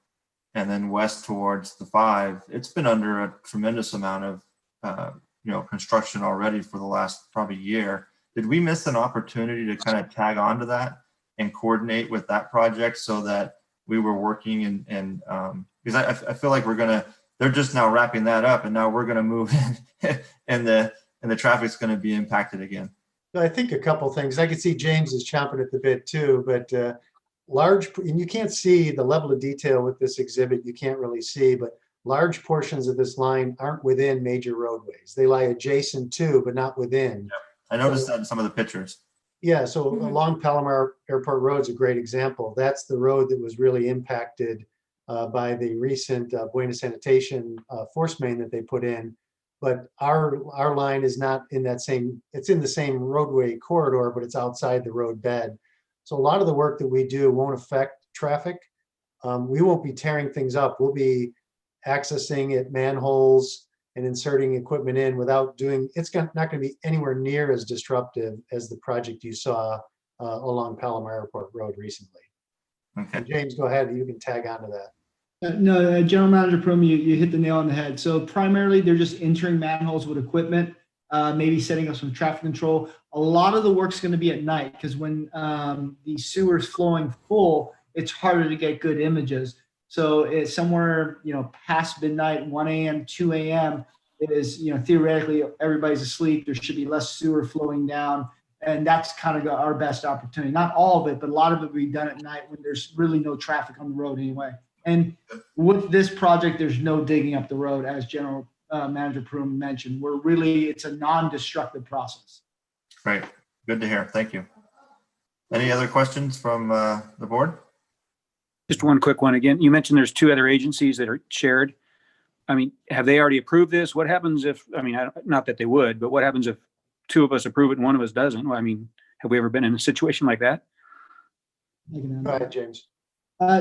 and then west towards the 5, it's been under a tremendous amount of construction already for the last probably year. Did we miss an opportunity to kind of tag onto that and coordinate with that project so that we were working and because I feel like they're just now wrapping that up and now we're going to move in and the traffic's going to be impacted again. I think a couple things. I can see James is chomping at the bit too, but and you can't see the level of detail with this exhibit. You can't really see, but large portions of this line aren't within major roadways. They lie adjacent to, but not within. Yep. I noticed that in some of the pictures. Yeah, so along Palomar Airport Road is a great example. That's the road that was really impacted by the recent Buena Sanitation force main that they put in. But our line is not in that same, it's in the same roadway corridor, but it's outside the road bed. So a lot of the work that we do won't affect traffic. We won't be tearing things up. We'll be accessing at manholes and inserting equipment in without doing, it's not going to be anywhere near as disruptive as the project you saw along Palomar Airport Road recently. Okay. And James, go ahead. You can tag onto that. No, General Manager Prum, you hit the nail on the head. So primarily they're just entering manholes with equipment, maybe setting up some traffic control. A lot of the work's going to be at night because when the sewer's flowing full, it's harder to get good images. So it's somewhere, past midnight, 1 a.m., 2 a.m. is, theoretically everybody's asleep. There should be less sewer flowing down. And that's kind of our best opportunity. Not all of it, but a lot of it will be done at night when there's really no traffic on the road anyway. And with this project, there's no digging up the road, as General Manager Prum mentioned. It's a non-destructive process. Great. Good to hear. Thank you. Any other questions from the board? Just one quick one again. You mentioned there's 2 other agencies that are shared. I mean, have they already approved this? What happens if, not that they would, but what happens if 2 of us approve it and 1 of us doesn't? Well, have we ever been in a situation like that? Go ahead, James.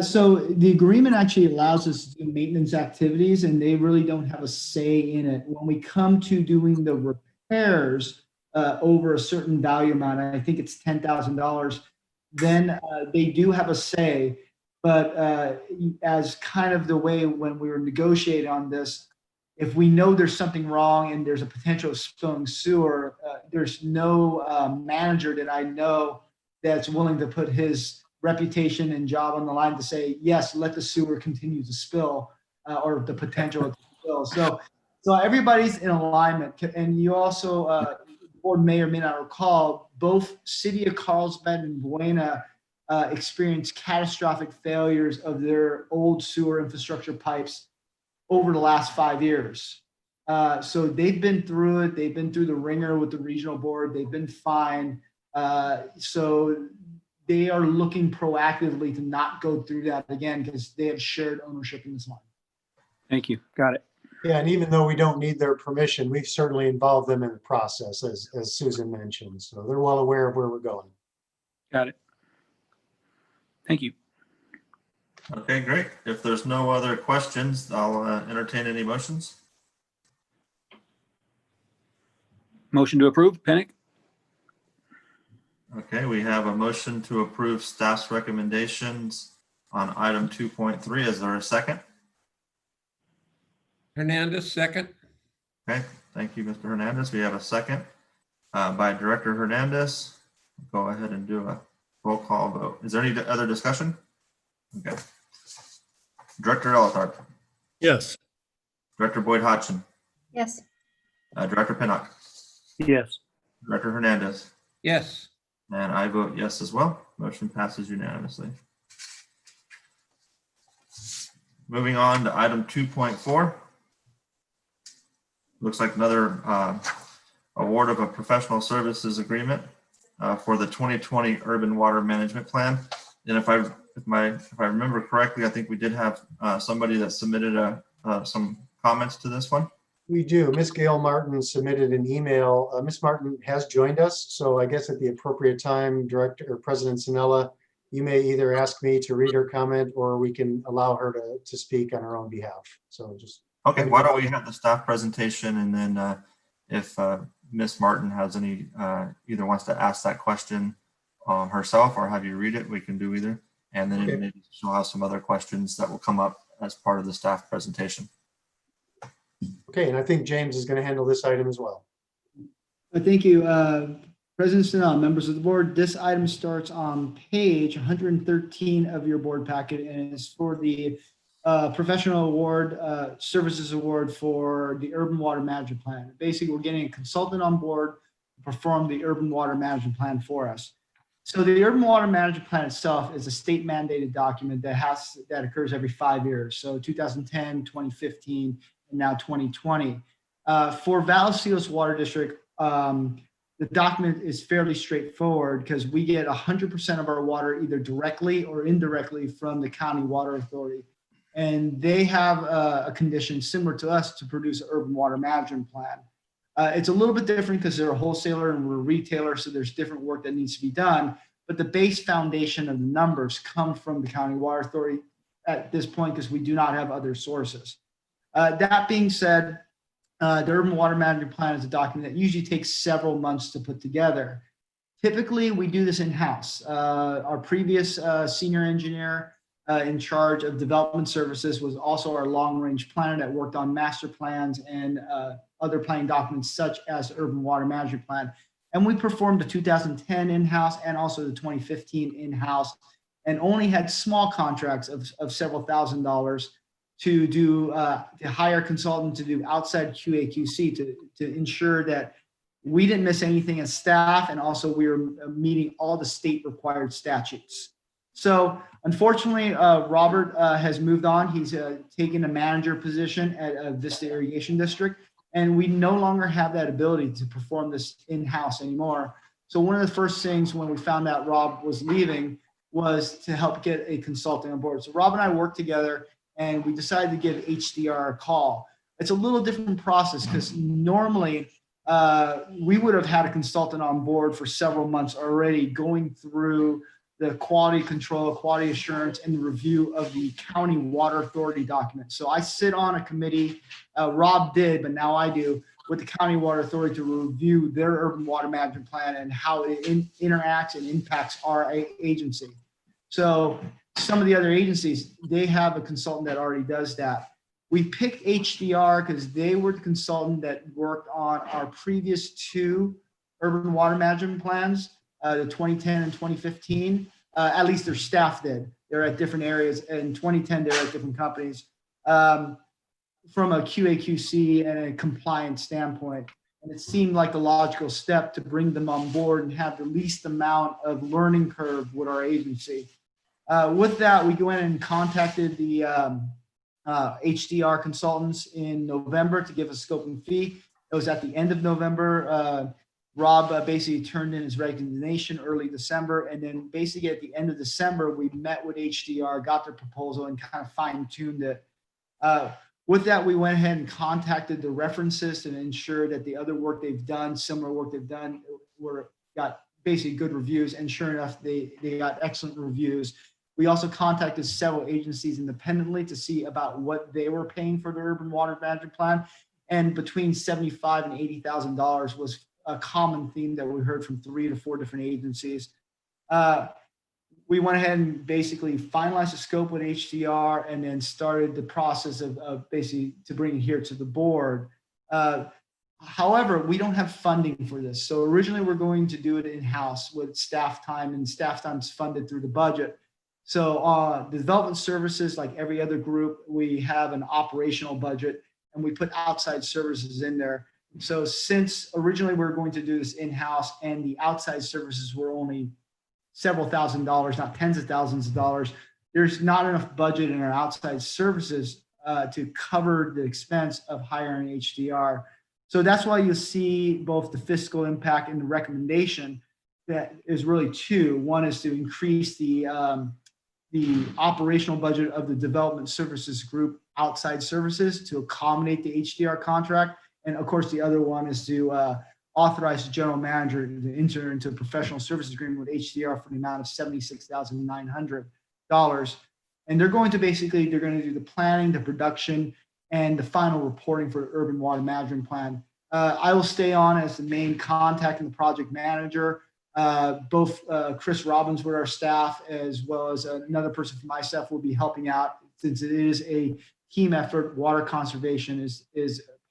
So the agreement actually allows us to do maintenance activities, and they really don't have a say in it. When we come to doing the repairs over a certain value amount, I think it's $10,000, then they do have a say. But as kind of the way when we were negotiating on this, if we know there's something wrong and there's a potential of spilling sewer, there's no manager that I know that's willing to put his reputation and job on the line to say, yes, let the sewer continue to spill or the potential to spill. So everybody's in alignment. And you also, the board may or may not recall, both City of Carlsbad and Buena experienced catastrophic failures of their old sewer infrastructure pipes over the last 5 years. So they've been through it. They've been through the ringer with the regional board. They've been fined. So they are looking proactively to not go through that again because they have shared ownership in this line. Thank you. Got it. Yeah, and even though we don't need their permission, we've certainly involved them in the process, as Susan mentioned. So they're well aware of where we're going. Got it. Thank you. Okay, great. If there's no other questions, I'll entertain any motions. Motion to approve, Pennick? Okay, we have a motion to approve staff's recommendations on item 2.3. Is there a second? Hernandez, second. Okay, thank you, Mr. Hernandez. We have a second by Director Hernandez. Go ahead and do a roll call vote. Is there any other discussion? Okay. Director Elithard, Yes. Director Boyd Hodgson, Yes. Director Pinnock, Yes. Director Hernandez, Yes. and I vote yes as well. Motion passes unanimously. Moving on to item 2.4. Looks like another award of a professional services agreement for the 2020 Urban Water Management Plan. And if I remember correctly, I think we did have somebody that submitted some comments to this one. We do. Ms. Gail Martin submitted an email. Ms. Martin has joined us, so I guess at the appropriate time, Director or President Sinella, you may either ask me to read her comment or we can allow her to speak on her own behalf. So just. Okay, why don't we have the staff presentation, and then if Ms. Martin has any, either wants to ask that question herself or have you read it, we can do either. And then maybe she'll have some other questions that will come up as part of the staff presentation. Okay, and I think James is going to handle this item as well. Thank you, President Snell, members of the board. This item starts on page 113 of your board packet and is for the professional award, services award for the Urban Water Management Plan. Basically, we're getting a consultant on board to perform the Urban Water Management Plan for us. So the Urban Water Management Plan itself is a state mandated document that occurs every 5 years. So 2010, 2015, and now 2020. For Vallecitos Water District, the document is fairly straightforward because we get 100% of our water either directly or indirectly from the county water authority. And they have a condition similar to us to produce an urban water management plan. It's a little bit different because they're a wholesaler and we're a retailer, so there's different work that needs to be done. But the base foundation of the numbers come from the county water authority at this point because we do not have other sources. That being said, the urban water management plan is a document that usually takes several months to put together. Typically, we do this in-house. Our previous senior engineer in charge of development services was also our long-range planner that worked on master plans and other planning documents such as urban water management plan. And we performed the 2010 in-house and also the 2015 in-house and only had small contracts of several $1,000s to do to hire a consultant to do outside QA/QC to ensure that we didn't miss anything as staff, and also we were meeting all the state required statutes. So unfortunately, Robert has moved on. He's taken a manager position at Vista Irrigation District, and we no longer have that ability to perform this in-house anymore. So one of the first things when we found out Rob was leaving was to help get a consultant on board. So Rob and I worked together and we decided to give HDR a call. It's a little different process because normally we would have had a consultant on board for several months already going through the quality control, quality assurance, and the review of the county water authority documents. So I sit on a committee, Rob did, but now I do, with the County Water Authority to review their urban water management plan and how it interacts and impacts our agency. So some of the other agencies, they have a consultant that already does that. We picked HDR because they were the consultant that worked on our previous 2 urban water management plans, the 2010 and 2015. At least their staff did. They're at different areas. In 2010, they're at different companies. From a QA/QC and a compliance standpoint. And it seemed like the logical step to bring them on board and have the least amount of learning curve with our agency. With that, we went and contacted the HDR consultants in November to give a scoping fee. It was at the end of November. Rob basically turned in his resignation early December. And then basically at the end of December, we met with HDR, got their proposal and kind of fine-tuned it. With that, we went ahead and contacted the references and ensured that the other work they've done, similar work they've done, got basically good reviews. And sure enough, they got excellent reviews. We also contacted several agencies independently to see about what they were paying for the urban water management plan. And between $75,000 and $80,000 was a common theme that we heard from 3 to 4 different agencies. We went ahead and basically finalized the scope with HDR and then started the process of basically to bring it here to the board. However, we don't have funding for this. So originally we're going to do it in-house with staff time, and staff time is funded through the budget. So the development services, like every other group, we have an operational budget and we put outside services in there. So since originally we were going to do this in-house and the outside services were only several $1,000s, not tens of thousands of dollars, there's not enough budget in our outside services to cover the expense of hiring HDR. So that's why you see both the fiscal impact and the recommendation that is really 2. One is to increase the operational budget of the development services group outside services to accommodate the HDR contract. And of course, the other one is to authorize the general manager to enter into a professional services agreement with HDR for the amount of $76,900. And they're going to do the planning, the production, and the final reporting for the urban water management plan. I will stay on as the main contact and the project manager. Both Chris Robbins with our staff, as well as another person from my staff will be helping out since it is a team effort. Water conservation is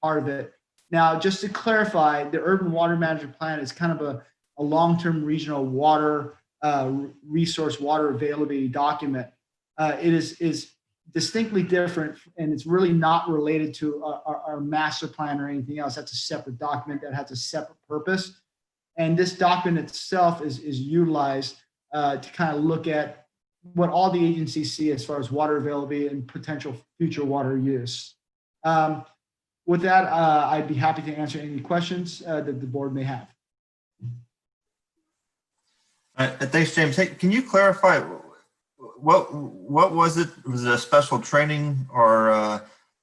part of it. Now, just to clarify, the urban water management plan is kind of a long-term regional water resource, water availability document. It is distinctly different, and it's really not related to our master plan or anything else. That's a separate document that has a separate purpose. And this document itself is utilized to kind of look at what all the agencies see as far as water availability and potential future water use. With that, I'd be happy to answer any questions that the board may have. Thanks, James. Hey, can you clarify what was it? Was it a special training or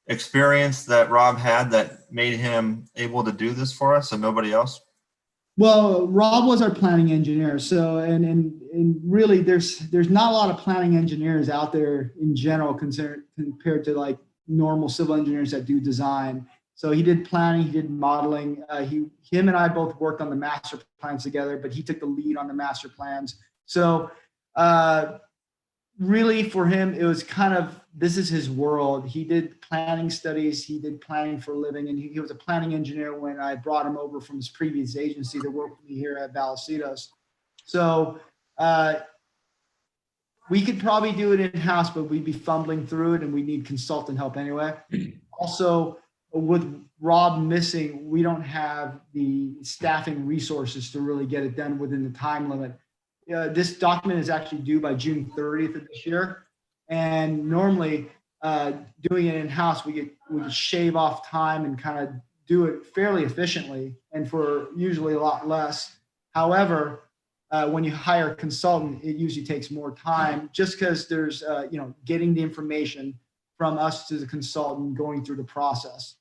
experience that Rob had that made him able to do this for us and nobody else? Well, Rob was our planning engineer. So, and really there's not a lot of planning engineers out there in general compared to like normal civil engineers that do design. So he did planning, he did modeling. Him and I both worked on the master plans together, but he took the lead on the master plans. So really for him, it was kind of, this is his world. He did planning studies, he did planning for a living, and he was a planning engineer when I brought him over from his previous agency to work with me here at Vallecitos. So we could probably do it in-house, but we'd be fumbling through it and we need consultant help anyway. Also, with Rob missing, we don't have the staffing resources to really get it done within the time limit. This document is actually due by June 30th of this year. And normally doing it in-house, we could shave off time and kind of do it fairly efficiently and for usually a lot less. However, when you hire a consultant, it usually takes more time just because there's, getting the information from us to the consultant going through the process.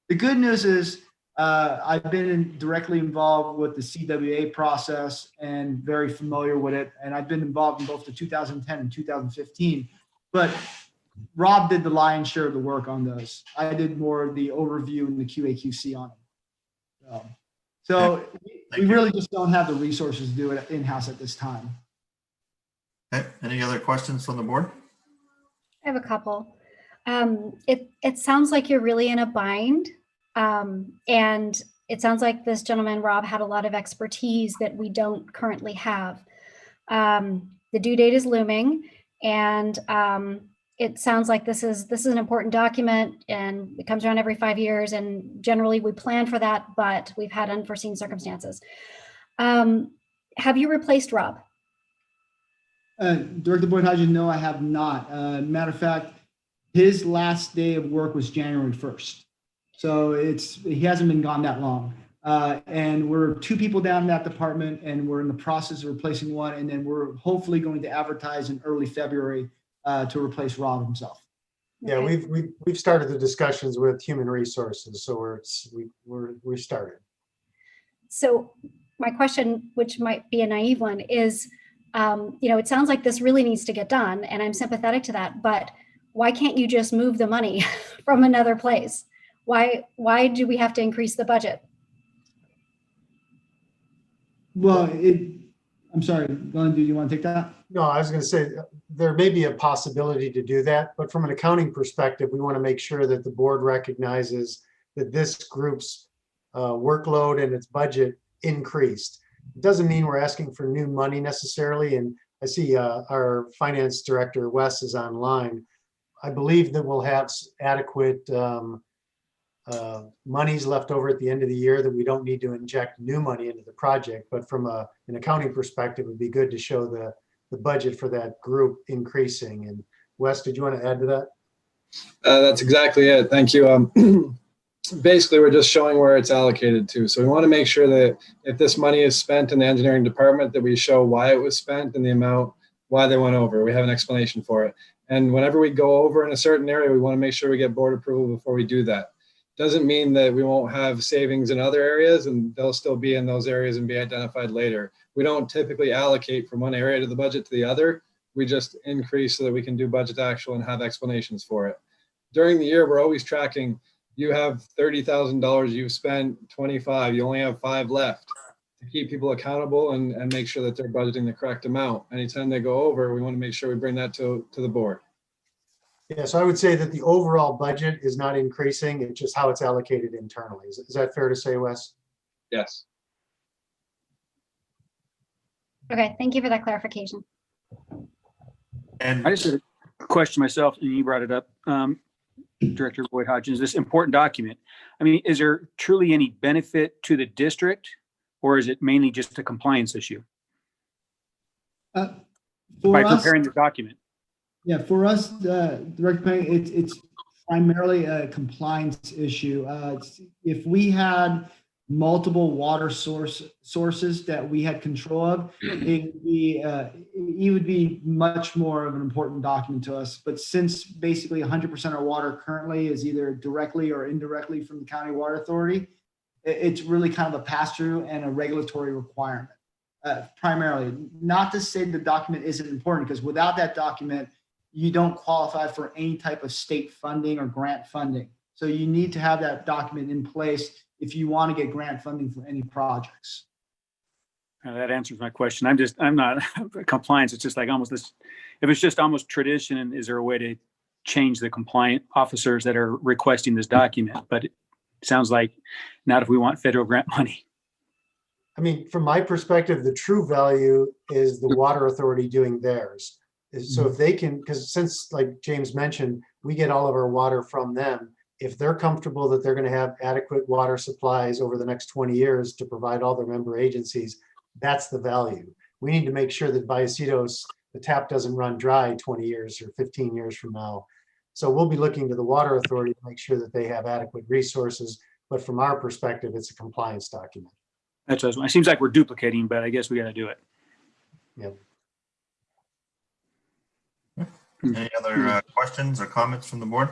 The good news is I've been directly involved with the CWA process and very familiar with it. And I've been involved in both the 2010 and 2015, but Rob did the lion's share of the work on those. I did more of the overview and the QA/QC on them. So we Thank you. really just don't have the resources to do it in-house at this time. Okay, any other questions from the board? I have a couple. It sounds like you're really in a bind. And it sounds like this gentleman, Rob, had a lot of expertise that we don't currently have. The due date is looming, and it sounds like this is an important document, and it comes around every 5 years, and generally we plan for that, but we've had unforeseen circumstances. Have you replaced Rob? Director Boyd Hodgins, no, I have not. Matter of fact, his last day of work was January 1st. So he hasn't been gone that long. And we're 2 people down in that department, and we're in the process of replacing one. And then we're hopefully going to advertise in early February to replace Rob himself. Yeah, we've started the discussions with human resources, so we've started. So my question, which might be a naive one, is, it sounds like this really needs to get done, and I'm sympathetic to that, but why can't you just move the money from another place? Why do we have to increase the budget? Well, I'm sorry, Glenn, do you want to take that? No, I was going to say there may be a possibility to do that, but from an accounting perspective, we want to make sure that the board recognizes that this group's workload and its budget increased. It doesn't mean we're asking for new money necessarily. And I see our finance director, Wes, is online. I believe that we'll have adequate monies left over at the end of the year that we don't need to inject new money into the project. But from an accounting perspective, it would be good to show the budget for that group increasing. And Wes, did you want to add to that? That's exactly it. Thank you. Basically, we're just showing where it's allocated to. So we want to make sure that if this money is spent in the engineering department, that we show why it was spent and the amount, why they went over. We have an explanation for it. And whenever we go over in a certain area, we want to make sure we get board approval before we do that. Doesn't mean that we won't have savings in other areas, and they'll still be in those areas and be identified later. We don't typically allocate from one area to the budget to the other. We just increase so that we can do budget actual and have explanations for it. During the year, we're always tracking. You have $30,000, you've spent 25, you only have 5 left, to keep people accountable and make sure that they're budgeting the correct amount. Anytime they go over, we want to make sure we bring that to the board. Yeah, so I would say that the overall budget is not increasing. It's just how it's allocated internally. Is that fair to say, Wes? Yes. Okay, thank you for that clarification. And I just had a question myself, and you brought it up, Director Boyd Hodgins, this important document. I mean, is there truly any benefit to the district, or is it mainly just a compliance issue by preparing the document? Yeah, for us, Director Payne, it's primarily a compliance issue. If we had multiple water sources that we had control of, it would be much more of an important document to us. But since basically 100% of our water currently is either directly or indirectly from the County Water Authority, it's really kind of a pass-through and a regulatory requirement, primarily. Not to say the document isn't important, because without that document, you don't qualify for any type of state funding or grant funding. So you need to have that document in place if you want to get grant funding for any projects. That answers my question. I'm not compliance. It's just like almost this, if it's just almost tradition, and is there a way to change the compliant officers that are requesting this document? But it sounds like not if we want federal grant money. I mean, from my perspective, the true value is the water authority doing theirs. So if they can, because since, like James mentioned, we get all of our water from them, if they're comfortable that they're going to have adequate water supplies over the next 20 years to provide all their member agencies, that's the value. We need to make sure that Vallecitos, the tap doesn't run dry 20 years or 15 years from now. So we'll be looking to the water authority to make sure that they have adequate resources. But from our perspective, it's a compliance document. That's what it seems like we're duplicating, but I guess we got to do it. Yep. any other questions or comments from the board?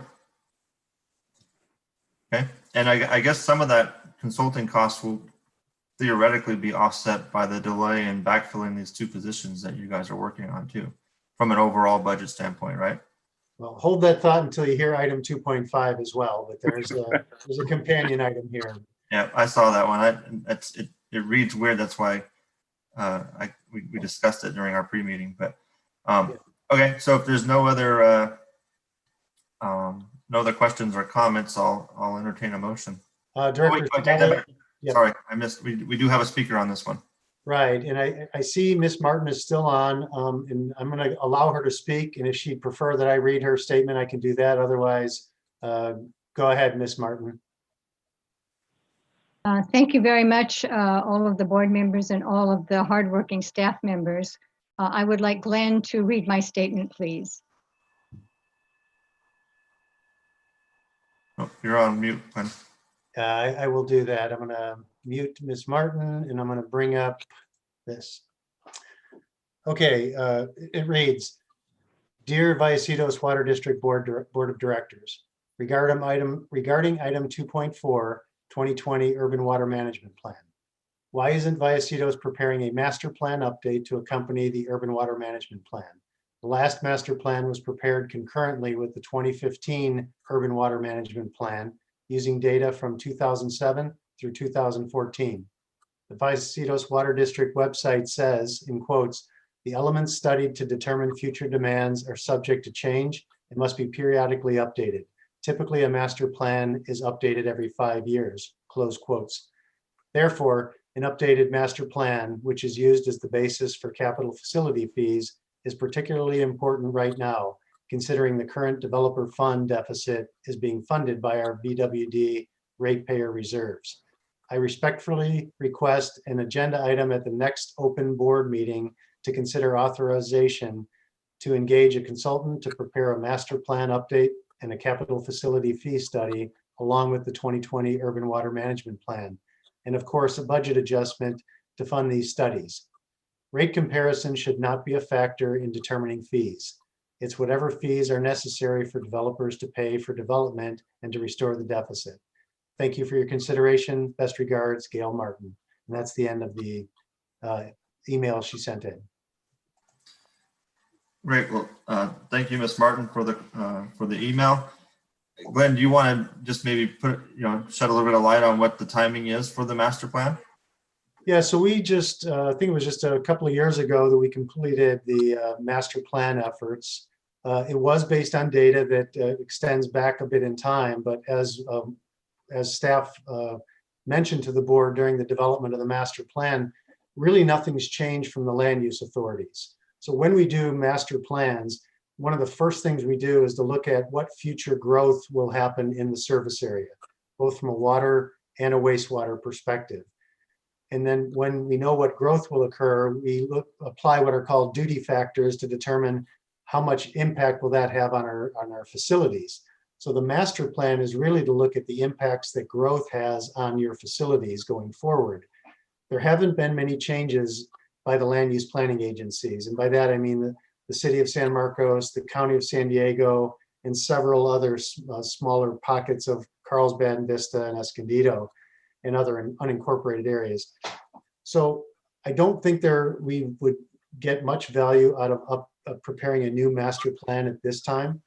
Okay, and I guess some of that consulting costs will theoretically be offset by the delay in backfilling these 2 positions that you guys are working on too, from an overall budget standpoint, right? Well, hold that thought until you hear item 2.5 as well, but there's a companion item here. Yeah, I saw that one. It reads weird. That's why we discussed it during our pre-meeting. But okay, so if there's no other questions or comments, I'll entertain a motion. Director. Yep. Sorry, I missed. We do have a speaker on this one. Right, and I see Miss Martin is still on, and I'm going to allow her to speak, and if she'd prefer that I read her statement, I can do that. Otherwise, go ahead, Miss Martin. Thank you very much, all of the board members and all of the hardworking staff members. I would like Glenn to read my statement, please. Oh, you're on mute, Glenn. I will do that. I'm going to mute Miss Martin, and I'm going to bring up this. Okay, it reads, Dear Vallecitos Water District Board of Directors, regarding item 2.4, 2020 Urban Water Management Plan. Why isn't Vallecitos preparing a master plan update to accompany the Urban Water Management Plan? The last master plan was prepared concurrently with the 2015 Urban Water Management Plan, using data from 2007 through 2014. The Vallecitos Water District website says, in quotes, the elements studied to determine future demands are subject to change and must be periodically updated. Typically, a master plan is updated every 5 years, close quotes. Therefore, an updated master plan, which is used as the basis for capital facility fees, is particularly important right now, considering the current developer fund deficit is being funded by our VWD ratepayer reserves. I respectfully request an agenda item at the next open board meeting to consider authorization to engage a consultant to prepare a master plan update and a capital facility fee study along with the 2020 Urban Water Management Plan. And of course, a budget adjustment to fund these studies. Rate comparison should not be a factor in determining fees. It's whatever fees are necessary for developers to pay for development and to restore the deficit. Thank you for your consideration. Best regards, Gail Martin. And that's the end of the email she sent in. Great. Well, thank you, Ms. Martin, for the email. Glenn, do you want to just maybe shed a little bit of light on what the timing is for the master plan? Yeah, so we just, I think it was just a couple of years ago that we completed the master plan efforts. It was based on data that extends back a bit in time, but as staff mentioned to the board during the development of the master plan, really nothing's changed from the land use authorities. So when we do master plans, one of the first things we do is to look at what future growth will happen in the service area, both from a water and a wastewater perspective. And then when we know what growth will occur, we apply what are called duty factors to determine how much impact will that have on our facilities. So the master plan is really to look at the impacts that growth has on your facilities going forward. There haven't been many changes by the land use planning agencies. And by that, I mean the city of San Marcos, the county of San Diego, and several other smaller pockets of Carlsbad and Vista and Escondido and other unincorporated areas. So I don't think we would get much value out of preparing a new master plan at this time.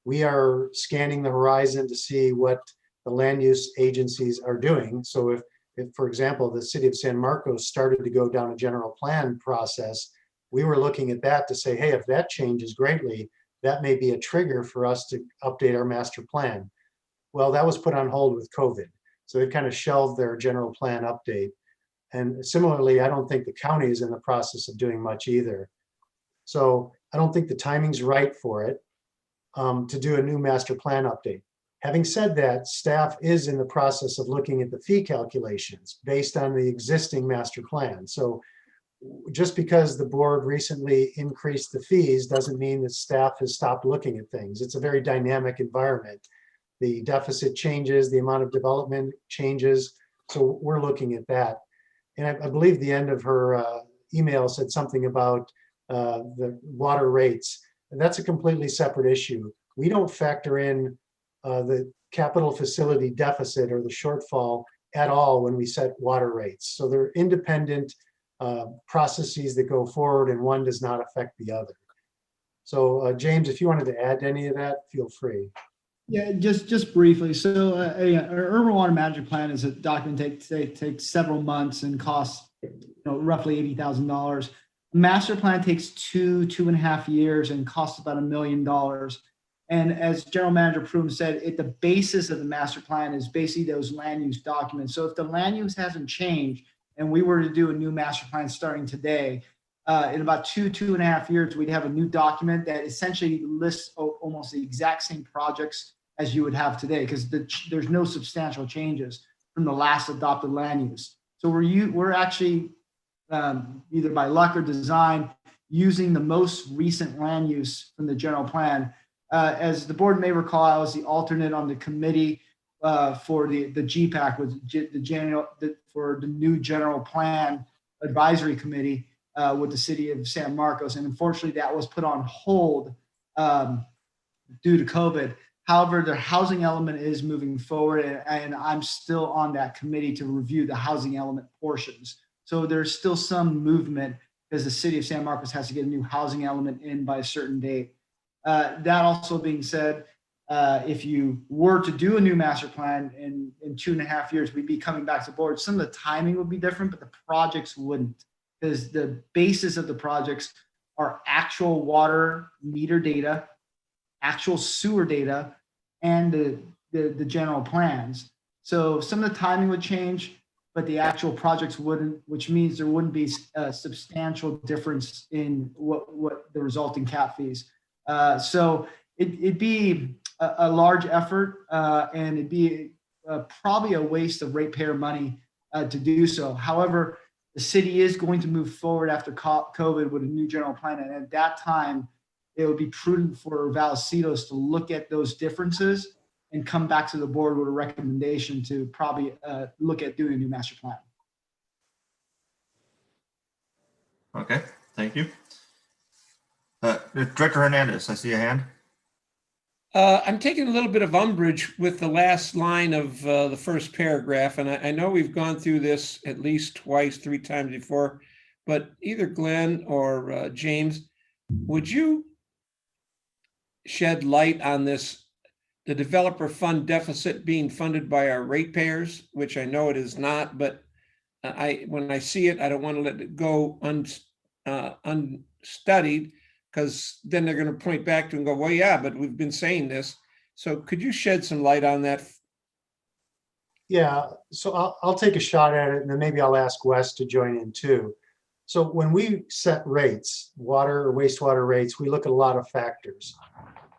We are scanning the horizon to see what the land use agencies are doing. So if for example, the city of San Marcos started to go down a general plan process, we were looking at that to say, hey, if that changes greatly, that may be a trigger for us to update our master plan. Well, that was put on hold with COVID. So they've kind of shelved their general plan update. And similarly, I don't think the county is in the process of doing much either. So I don't think the timing's right for it to do a new master plan update. Having said that, staff is in the process of looking at the fee calculations based on the existing master plan. So just because the board recently increased the fees doesn't mean that staff has stopped looking at things. It's a very dynamic environment. The deficit changes, the amount of development changes. So we're looking at that. And I believe the end of her email said something about the water rates. And that's a completely separate issue. We don't factor in the capital facility deficit or the shortfall at all when we set water rates. So they're independent processes that go forward and one does not affect the other. So James, if you wanted to add any of that, feel free. Yeah, just briefly. So, yeah, our urban water management plan is a document takes several months and costs, roughly $80,000. Master plan takes two and a half years and costs about $1 million. And as General Manager Prum said, the basis of the master plan is basically those land use documents. So if the land use hasn't changed and we were to do a new master plan starting today, in about two and a half years, we'd have a new document that essentially lists almost the exact same projects as you would have today, because there's no substantial changes from the last adopted land use. So we're actually either by luck or design using the most recent land use from the general plan. As the board may recall, I was the alternate on the committee for the GPAC, for the new general plan advisory committee with the city of San Marcos, and unfortunately that was put on hold due to COVID. However, the housing element is moving forward, and I'm still on that committee to review the housing element portions. So there's still some movement because the city of San Marcos has to get a new housing element in by a certain date. That also being said, if you were to do a new master plan in 2.5 years, we'd be coming back to the board. Some of the timing would be different, but the projects wouldn't, because the basis of the projects are actual water meter data, actual sewer data, and the general plans. So some of the timing would change, but the actual projects wouldn't, which means there wouldn't be a substantial difference in what the resulting cap fees. So it'd be a large effort, and it'd be probably a waste of ratepayer money to do so. However, the city is going to move forward after COVID with a new general plan, and at that time, it would be prudent for Vallecitos to look at those differences and come back to the board with a recommendation to probably look at doing a new master plan. Okay, thank you. Director Hernandez, I see a hand. I'm taking a little bit of umbrage with the last line of the first paragraph, and I know we've gone through this at least twice, 3 times before, but either Glenn or James, would you shed light on this, the developer fund deficit being funded by our ratepayers, which I know it is not, but when I see it, I don't want to let it go unstudied, because then they're going to point back to and go, well, yeah, but we've been saying this. So could you shed some light on that? Yeah, so I'll take a shot at it, and then maybe I'll ask Wes to join in too. So when we set rates, water or wastewater rates, we look at a lot of factors.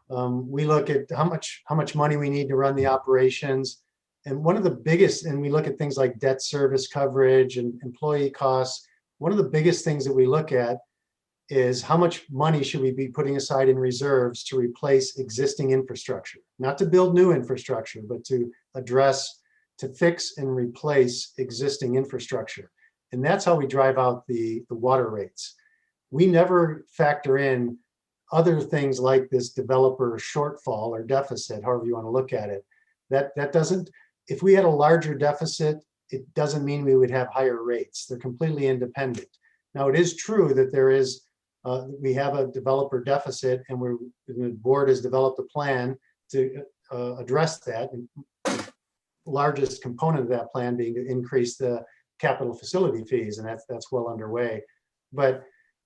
We look at how much money we need to run the operations. And one of the biggest, and we look at things like debt service coverage and employee costs. One of the biggest things that we look at is how much money should we be putting aside in reserves to replace existing infrastructure, not to build new infrastructure, but to fix and replace existing infrastructure. And that's how we drive out the water rates. We never factor in other things like this developer shortfall or deficit, however you want to look at it. That doesn't, if we had a larger deficit, it doesn't mean we would have higher rates. They're completely independent. Now, it is true that there is, we have a developer deficit, and the board has developed a plan to address that. And the largest component of that plan being to increase the capital facility fees, and that's well underway. But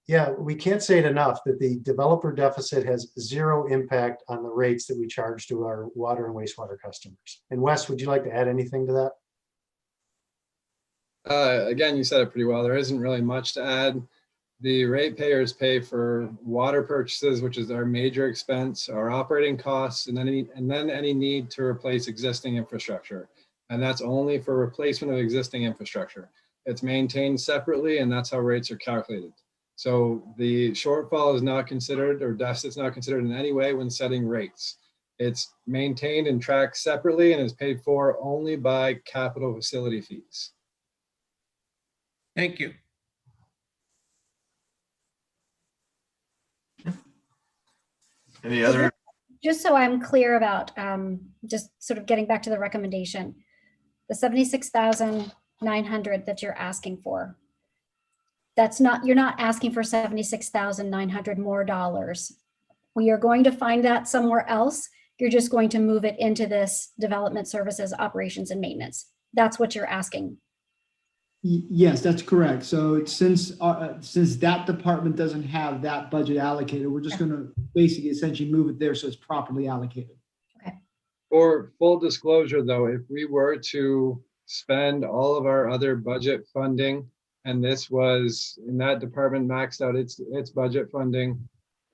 yeah, we can't say it enough that the developer deficit has zero impact on the rates that we charge to our water and wastewater customers. And Wes, would you like to add anything to that? Again, you said it pretty well. There isn't really much to add. The ratepayers pay for water purchases, which is our major expense, our operating costs, and then any need to replace existing infrastructure. And that's only for replacement of existing infrastructure. It's maintained separately, and that's how rates are calculated. So the shortfall is not considered, or deficit is not considered in any way when setting rates. It's maintained and tracked separately and is paid for only by capital facility fees. Thank you. Any other? Just so I'm clear about, just sort of getting back to the recommendation, the 76,900 that you're asking for, that's not, you're not asking for 76,900 more dollars. We are going to find that somewhere else, You're just going to move it into this development services, operations and maintenance. That's what you're asking. Yes, that's correct. So since that department doesn't have that budget allocated, we're just going to basically essentially move it there so it's properly allocated. For full disclosure, though, if we were to spend all of our other budget funding, and this was in that department maxed out its budget funding,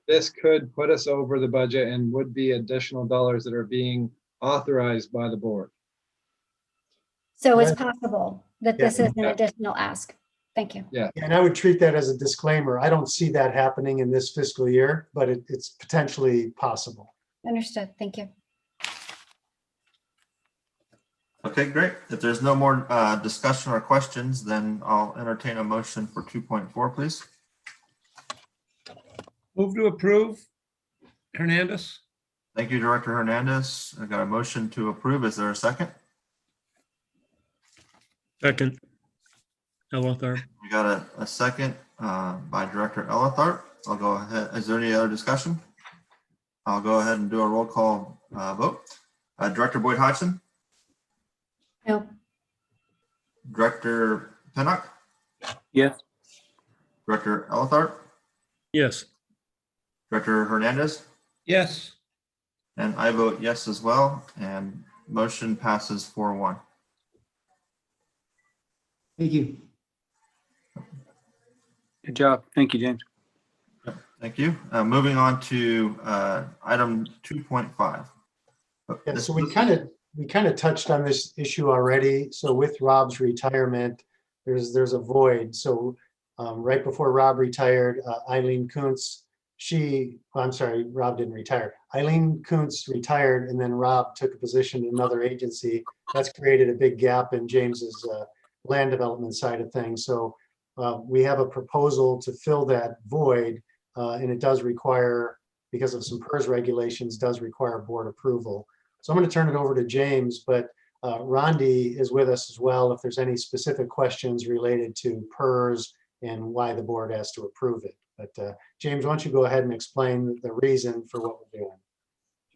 this could put us over the budget and would be additional dollars that are being authorized by the board. So it's Yeah. possible that Yeah. this is an Yeah. additional ask. Thank you. Yeah. And I would treat that as a disclaimer. I don't see that happening in this fiscal year, but it's potentially possible. Understood. Thank you. Okay, great. If there's no more discussion or questions, then I'll entertain a motion for 2.4, please. Move to approve. Hernandez? Thank you, Director Hernandez. I got a motion to approve. Is there a second? Second. Elethar. We got a second by Director Elethart. I'll go ahead. Is there any other discussion? I'll go ahead and do a roll call vote. Director Boyd Hodgson, No. Director Pinnock, Yes. Director Elethart, Yes. Director Hernandez, Yes. and I vote yes as well. And motion passes 4-1. Thank you. Good job. Thank you, James. Thank you. Moving on to item 2.5. Yeah, so we kind of touched on this issue already. So with Rob's retirement, there's a void. So right before Rob retired, Eileen Kuntz, I'm sorry, Rob didn't retire. Eileen Kuntz retired, and then Rob took a position in another agency. That's created a big gap in James's land development side of things. So we have a proposal to fill that void, and it does require, because of some PERS regulations, does require board approval. So I'm going to turn it over to James, but Rondi is with us as well if there's any specific questions related to PERS and why the board has to approve it. But James, why don't you go ahead and explain the reason for what we're doing?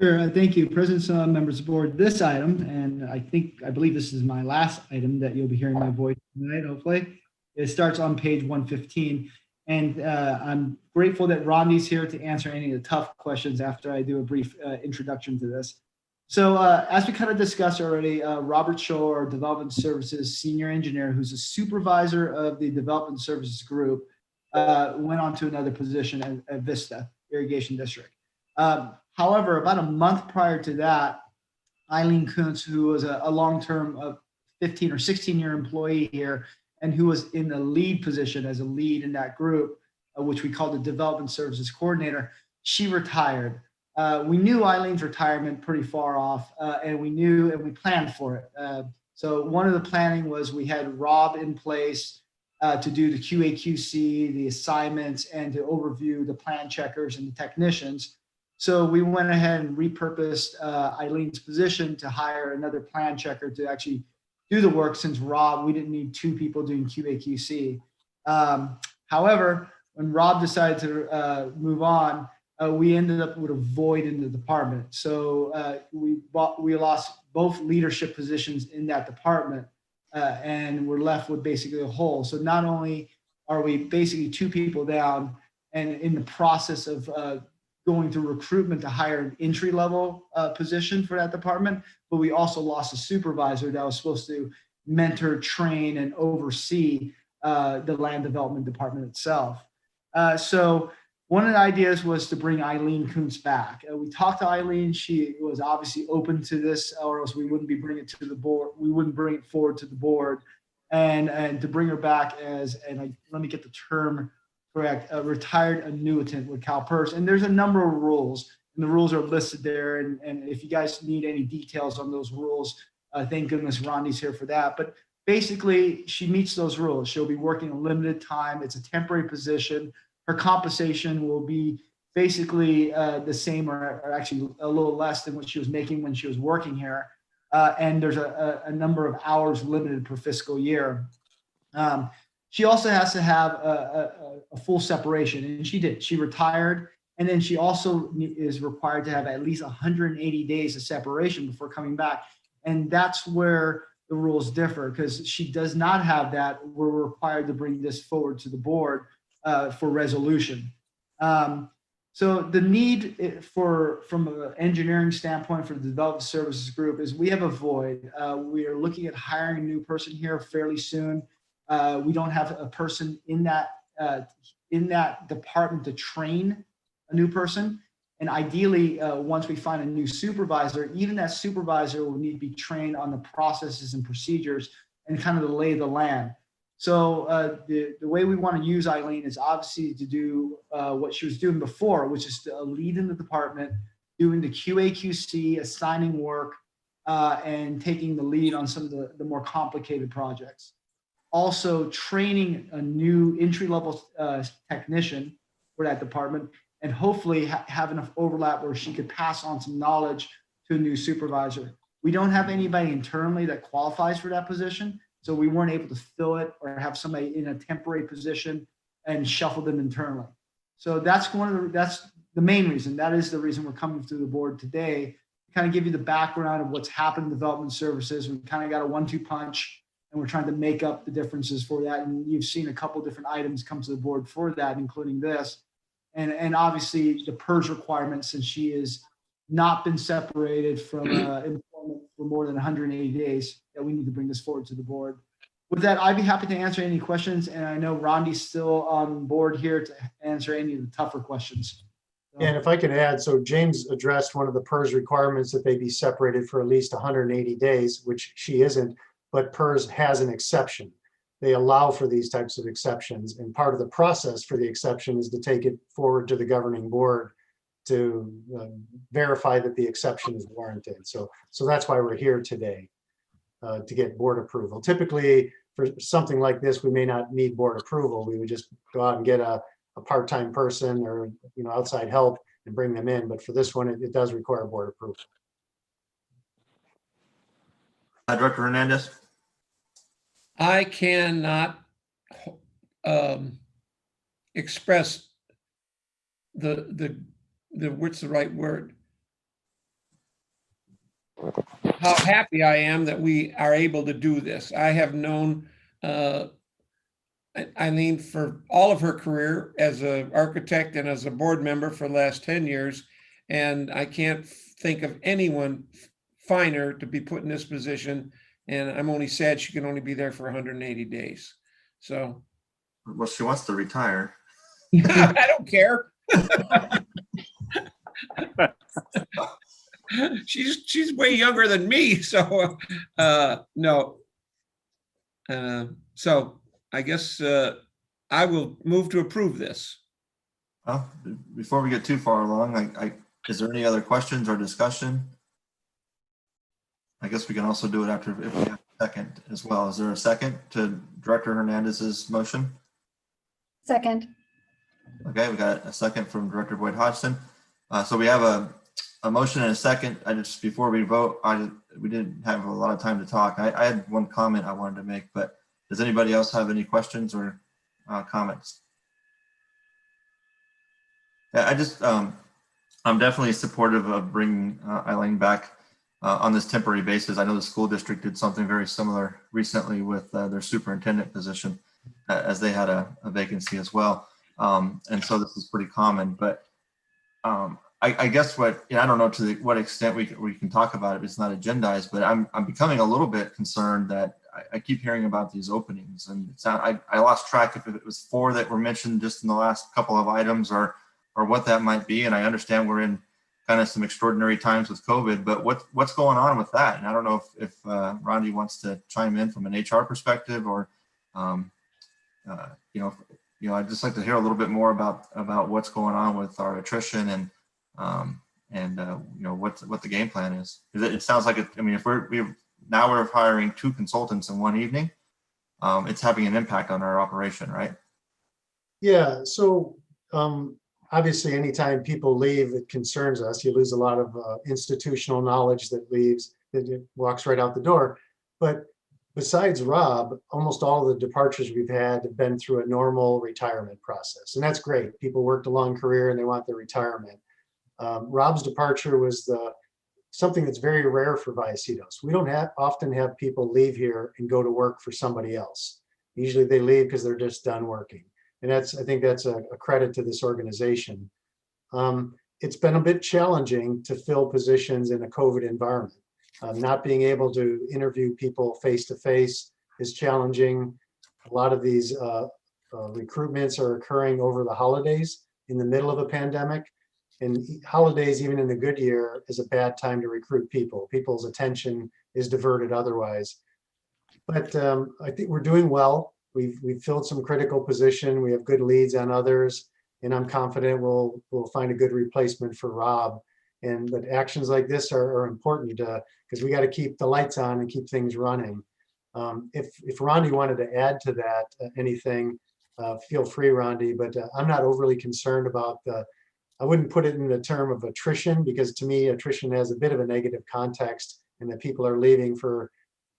Sure. Thank you, President, members of the board. This item, and I believe this is my last item that you'll be hearing my voice tonight, hopefully. It starts on page 115. And I'm grateful that Rondi's here to answer any of the tough questions after I do a brief introduction to this. So as we kind of discussed already, Robert Shaw, our Development Services Senior Engineer, who's a supervisor of the Development Services Group, went on to another position at Vista Irrigation District. However, about a month prior to that, Eileen Kuntz, who was a long-term 15 or 16-year employee here, and who was in the lead position as a lead in that group, which we call the Development Services Coordinator, she retired. We knew Eileen's retirement pretty far off, and we planned for it. So one of the planning was we had Rob in place to do the QA/QC, the assignments, and to overview the plan checkers and the technicians. So we went ahead and repurposed Eileen's position to hire another plan checker to actually do the work, since we didn't need two people doing QA/QC. However, when Rob decided to move on, we ended up with a void in the department. So we lost both leadership positions in that department, and we're left with basically a hole. So not only are we basically two people down and in the process of going through recruitment to hire an entry-level position for that department, but we also lost a supervisor that was supposed to mentor, train, and oversee the land development department itself. So one of the ideas was to bring Eileen Kuntz back. We talked to Eileen. She was obviously open to this, or else we wouldn't be bringing it to the board. We wouldn't bring it forward to the board. And to bring her back as, let me get the term correct, a retired annuitant with CalPERS. And there's a number of rules, and the rules are listed there. And if you guys need any details on those rules, thank goodness Rondi's here for that. But basically, she meets those rules. She'll be working a limited time. It's a temporary position. Her compensation will be basically the same, or actually a little less than what she was making when she was working here. And there's a number of hours limited per fiscal year. She also has to have a full separation, and she did. She retired, And then she also is required to have at least 180 days of separation before coming back. And that's where the rules differ, because she does not have that. We're required to bring this forward to the board for resolution. So the need from an engineering standpoint for the development services group is we have a void. We are looking at hiring a new person here fairly soon. We don't have a person in that department to train a new person. And ideally, once we find a new supervisor, even that supervisor will need to be trained on the processes and procedures and kind of the lay of the land. So the way we want to use Eileen is obviously to do what she was doing before, which is to lead in the department, doing the QA/QC, assigning work, and taking the lead on some of the more complicated projects. Also training a new entry-level technician for that department, and hopefully have enough overlap where she could pass on some knowledge to a new supervisor. We don't have anybody internally that qualifies for that position, so we weren't able to fill it or have somebody in a temporary position and shuffle them internally. So that's the main reason. That is the reason we're coming to the board today, to kind of give you the background of what's happened in development services. We kind of got a 1-2 punch, and we're trying to make up the differences for that. And you've seen a couple different items come to the board for that, including this. And obviously the PERS requirements, since she has not been separated from employment for more than 180 days, that we need to bring this forward to the board. With that, I'd be happy to answer any questions. And I know Rondi's still on board here to answer any of the tougher questions. And if I could add, so James addressed one of the PERS requirements that they be separated for at least 180 days, which she isn't, but PERS has an exception. They allow for these types of exceptions. And part of the process for the exception is to take it forward to the governing board to verify that the exception is warranted. So that's why we're here today, to get board approval. Typically, for something like this, we may not need board approval. We would just go out and get a part-time person or outside help and bring them in. But for this one, it does require board approval. Director Hernandez. I cannot express the what's the right word? How happy I am that we are able to do this. I have known Eileen for all of her career as an architect and as a board member for the last 10 years. And I can't think of anyone finer to be put in this position. And I'm only sad she can only be there for 180 days. So. Well, she wants to retire. I don't care. She's way younger than me. So no. So I guess I will move to approve this. Well, before we get too far along, is there any other questions or discussion? I guess we can also do it after if we have a second as well. Is there a second to Director Hernandez's motion? Second. Okay, we got a second from Director Boyd Hodgson. So we have a motion and a second. Before we vote, we didn't have a lot of time to talk. I had one comment I wanted to make, but does anybody else have any questions or comments? I'm definitely supportive of bringing Eileen back on this temporary basis. I know the school district did something very similar recently with their superintendent position, as they had a vacancy as well. And so this is pretty common, but I guess I don't know to what extent we can talk about it. It's not agendized, but I'm becoming a little bit concerned that I keep hearing about these openings, and I lost track if it was 4 that were mentioned just in the last couple of items or what that might be. And I understand we're in kind of some extraordinary times with COVID, but what's going on with that? And I don't know if Rondi wants to chime in from an HR perspective, or I'd just like to hear a little bit more about what's going on with our attrition and what the game plan is. It sounds like if we're hiring 2 consultants in one evening, it's having an impact on our operation, right? Yeah. So obviously, anytime people leave, it concerns us. You lose a lot of institutional knowledge that leaves, that it walks right out the door. But besides Rob, almost all of the departures we've had have been through a normal retirement process. And that's great. People worked a long career and they want their retirement. Rob's departure was something that's very rare for Vallecitos. We don't often have people leave here and go to work for somebody else. Usually they leave because they're just done working. And I think that's a credit to this organization. It's been a bit challenging to fill positions in a COVID environment. Not being able to interview people face-to-face is challenging. A lot of these recruitments are occurring over the holidays in the middle of a pandemic. And holidays, even in a good year, is a bad time to recruit people. People's attention is diverted otherwise. But I think we're doing well. We've filled some critical position. We have good leads on others, and I'm confident we'll find a good replacement for Rob. But actions like this are important because we got to keep the lights on and keep things running. If Rondi wanted to add to that anything, feel free, Rondi. But I'm not overly concerned about I wouldn't put it in the term of attrition, because to me, attrition has a bit of a negative context, and that people are leaving for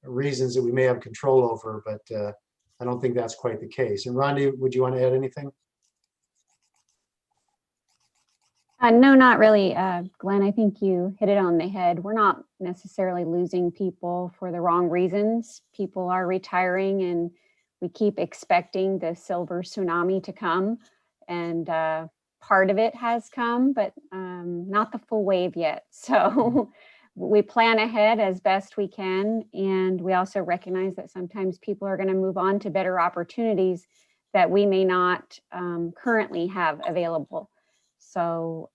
reasons that we may have control over. But I don't think that's quite the case. And Rondi, would you want to add anything? No, not really, Glenn. I think you hit it on the head. We're not necessarily losing people for the wrong reasons. People are retiring, and we keep expecting the silver tsunami to come. And part of it has come, but not the full wave yet. So we plan ahead as best we can. And we also recognize that sometimes people are going to move on to better opportunities that we may not currently have available. So,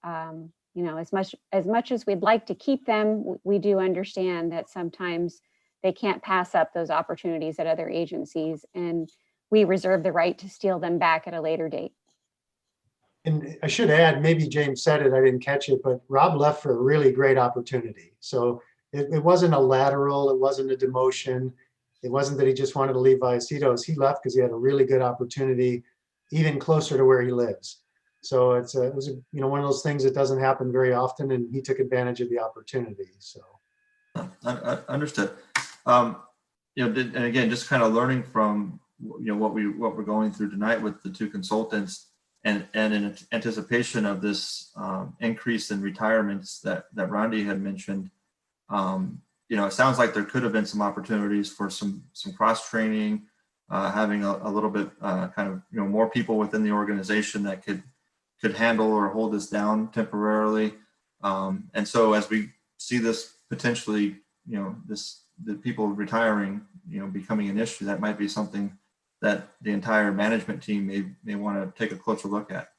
you know, as much as we'd like to keep them, we do understand that sometimes they can't pass up those opportunities at other agencies, and we reserve the right to steal them back at a later date. And I should add, maybe James said it, I didn't catch it, but Rob left for a really great opportunity. So it wasn't a lateral, it wasn't a demotion. It wasn't that he just wanted to leave Vallecitos. He left because he had a really good opportunity, even closer to where he lives. So it was one of those things that doesn't happen very often, and he took advantage of the opportunity. So I understood. And again, just kind of learning from what we're going through tonight with the two consultants, and in anticipation of this increase in retirements that Rondi had mentioned. It sounds like there could have been some opportunities for some cross training, having a little bit more people within the organization that could handle or hold this down temporarily. And so as we see this potentially, the people retiring, becoming an issue, that might be something that the entire management team may want to take a closer look at.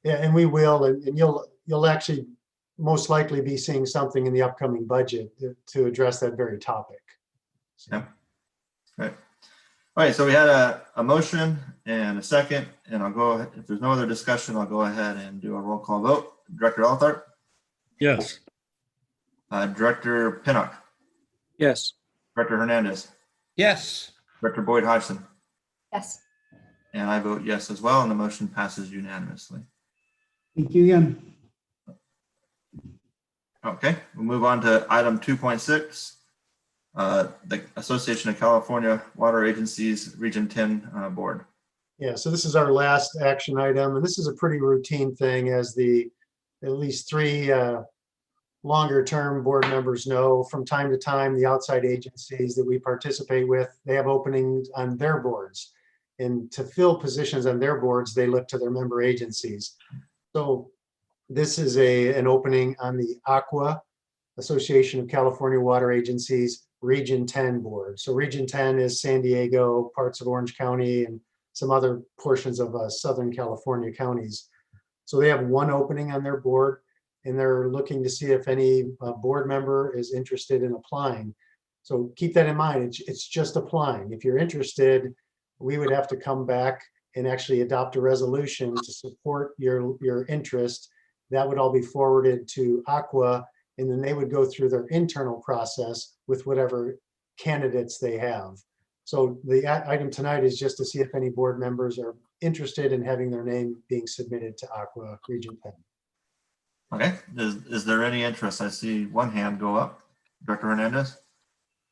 yeah, and we will, and you'll actually most likely be seeing something in the upcoming budget to address that very topic. So. Yeah. Right. All right, so we had a motion and a second, and I'll go ahead. If there's no other discussion, I'll go ahead and do a roll call vote. Director Althart? Yes. Director Pinnock? Yes. Director Hernandez? Yes. Director Boyd Hodgson? Yes. And I vote yes as well, and the motion passes unanimously. Thank you again. Okay, we'll move on to item 2.6. The Association of California Water Agencies Region 10 Board. Yeah, so this is our last action item, and this is a pretty routine thing, as at least three longer term board members know. From time to time, the outside agencies that we participate with, they have openings on their boards. And to fill positions on their boards, they look to their member agencies. So this is an opening on the ACWA, Association of California Water Agencies Region 10 board. So Region 10 is San Diego, parts of Orange County, and some other portions of Southern California counties. So they have one opening on their board, and they're looking to see if any board member is interested in applying. So keep that in mind. It's just applying. If you're interested, we would have to come back and actually adopt a resolution to support your interest. That would all be forwarded to ACWA, and then they would go through their internal process with whatever candidates they have. So the item tonight is just to see if any board members are interested in having their name being submitted to ACWA Region 10. Okay, is there any interest? I see one hand go up. Director Hernandez?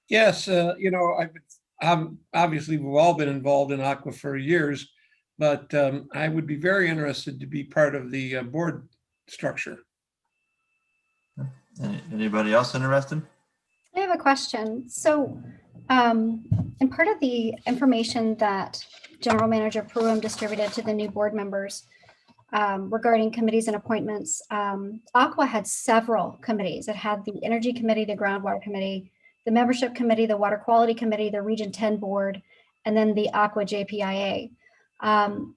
Yes, I've been obviously we've all been involved in Aqua for years, but I would be very interested to be part of the board structure. Anybody else interested? I have a question. So, in part of the information that General Manager Pruitt distributed to the new board members regarding committees and appointments, Aqua had several committees. It had the Energy Committee, the Groundwater Committee, the Membership Committee, the Water Quality Committee, the Region 10 Board, and then the Aqua JPIA. And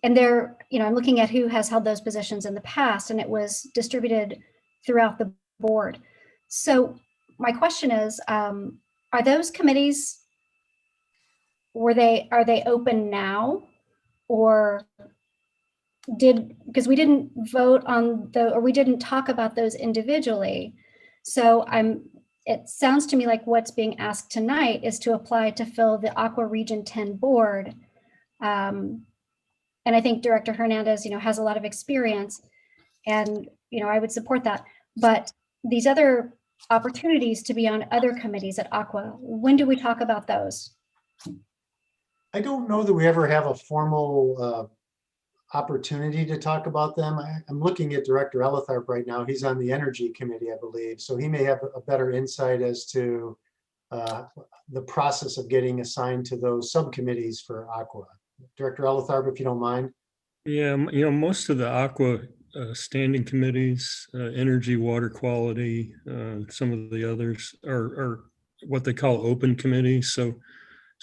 there, I'm looking at who has held those positions in the past, and it was distributed throughout the board. So my question is, are those committees, are they open now, or because we didn't vote on or we didn't talk about those individually. So it sounds to me like what's being asked tonight is to apply to fill the Aqua Region 10 board. And I think Director Hernandez, has a lot of experience, and, I would support that. But these other opportunities to be on other committees at Aqua, when do we talk about those? I don't know that we ever have a formal opportunity to talk about them. I'm looking at Director Elitharp right now. He's on the Energy Committee, I believe. So he may have a better insight as to the process of getting assigned to those subcommittees for Aqua. Director Elitharp, if you don't mind. Yeah, most of the Aqua standing committees, energy, water quality, some of the others are what they call open committees. So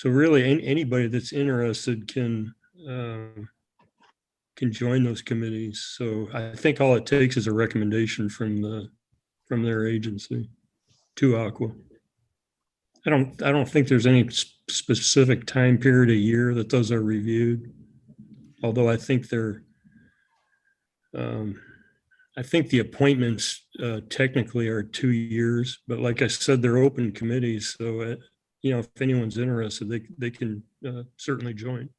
really anybody that's interested can join those committees. So I think all it takes is a recommendation from their agency to Aqua. I don't think there's any specific time period a year that those are reviewed. Although I think I think the appointments technically are 2 years, but like I said, they're open committees. So, if anyone's interested, they can certainly join.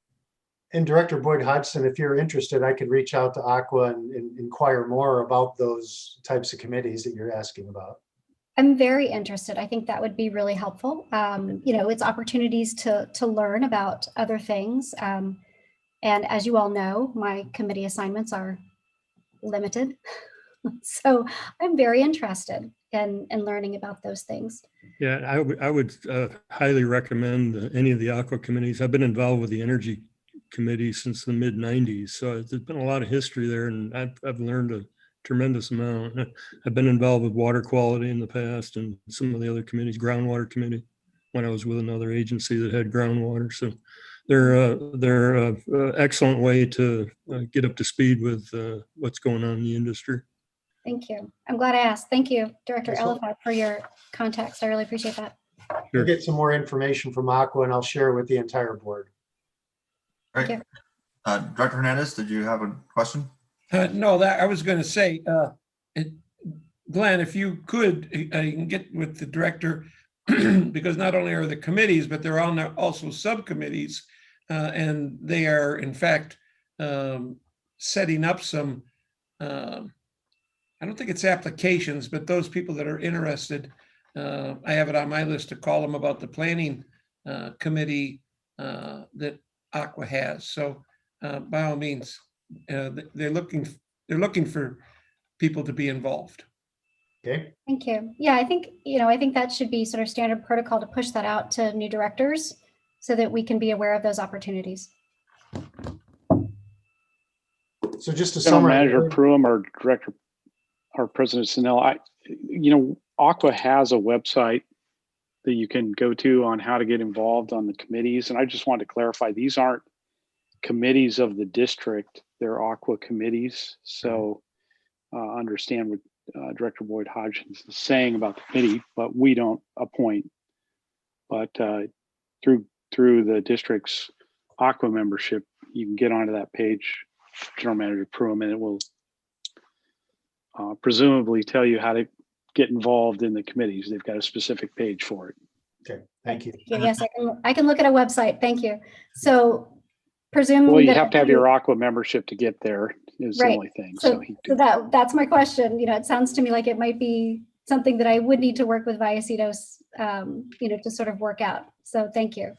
And Director Boyd Hodgson, if you're interested, I could reach out to Aqua and inquire more about those types of committees that you're asking about. I'm very interested. I think that would be really helpful. It's opportunities to learn about other things. And as you all know, my committee assignments are limited. So I'm very interested in learning about those things. Yeah, I would highly recommend any of the Aqua committees. I've been involved with the Energy Committee since the mid '90s. So there's been a lot of history there, and I've learned a tremendous amount. I've been involved with water quality in the past and some of the other committees, Groundwater Committee, when I was with another agency that had groundwater. So they're an excellent way to get up to speed with what's going on in the industry. Thank you. I'm glad I asked. Thank you, Director Yes, Elifant, for your context. I really appreciate that. I'll get some more information from Aqua and I'll share with the entire board. Great. Director Hernandez, did you have a question? No, that I was going to say, Glenn, if you could, you can get with the director, because not only are the committees, but they're on there also subcommittees, and they are in fact setting up some. I don't think it's applications, but those people that are interested, I have it on my list to call them about the planning committee that Aqua has. So by all means, they're looking for people to be involved. Okay. Thank you. Yeah, I think that should be sort of standard protocol to push that out to new directors so that we can be aware of those opportunities. So just to General summarize, Manager Pruitt or Director or President Sinell, Aqua has a website that you can go to on how to get involved on the committees. And I just wanted to clarify, these aren't committees of the district, they're Aqua committees. So understand what Director Boyd Hodgins is saying about the committee, but we don't appoint. But through the district's Aqua membership, you can get onto that page, General Manager Pruitt, and it will presumably tell you how to get involved in the committees. They've got a specific page for it. okay, thank you. Yes, I can look at a website. Thank you. So presume Well, you that have to have your Aqua membership to get there is the Right. only thing. So that's my question. It sounds to me like it might be something that I would need to work with Vallecitos, to sort of work out. So thank you.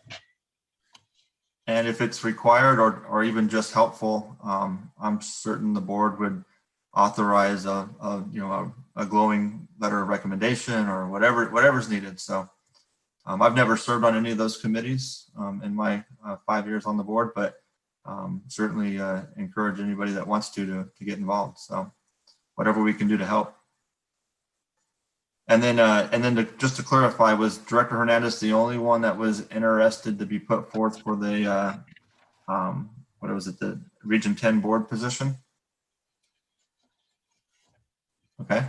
And if it's required or even just helpful, I'm certain the board would authorize a glowing letter of recommendation or whatever's needed. So I've never served on any of those committees in my 5 years on the board, but certainly encourage anybody that wants to get involved. So whatever we can do to help. And then just to clarify, was Director Hernandez the only one that was interested to be put forth for the what was it, the Region 10 board position? Okay,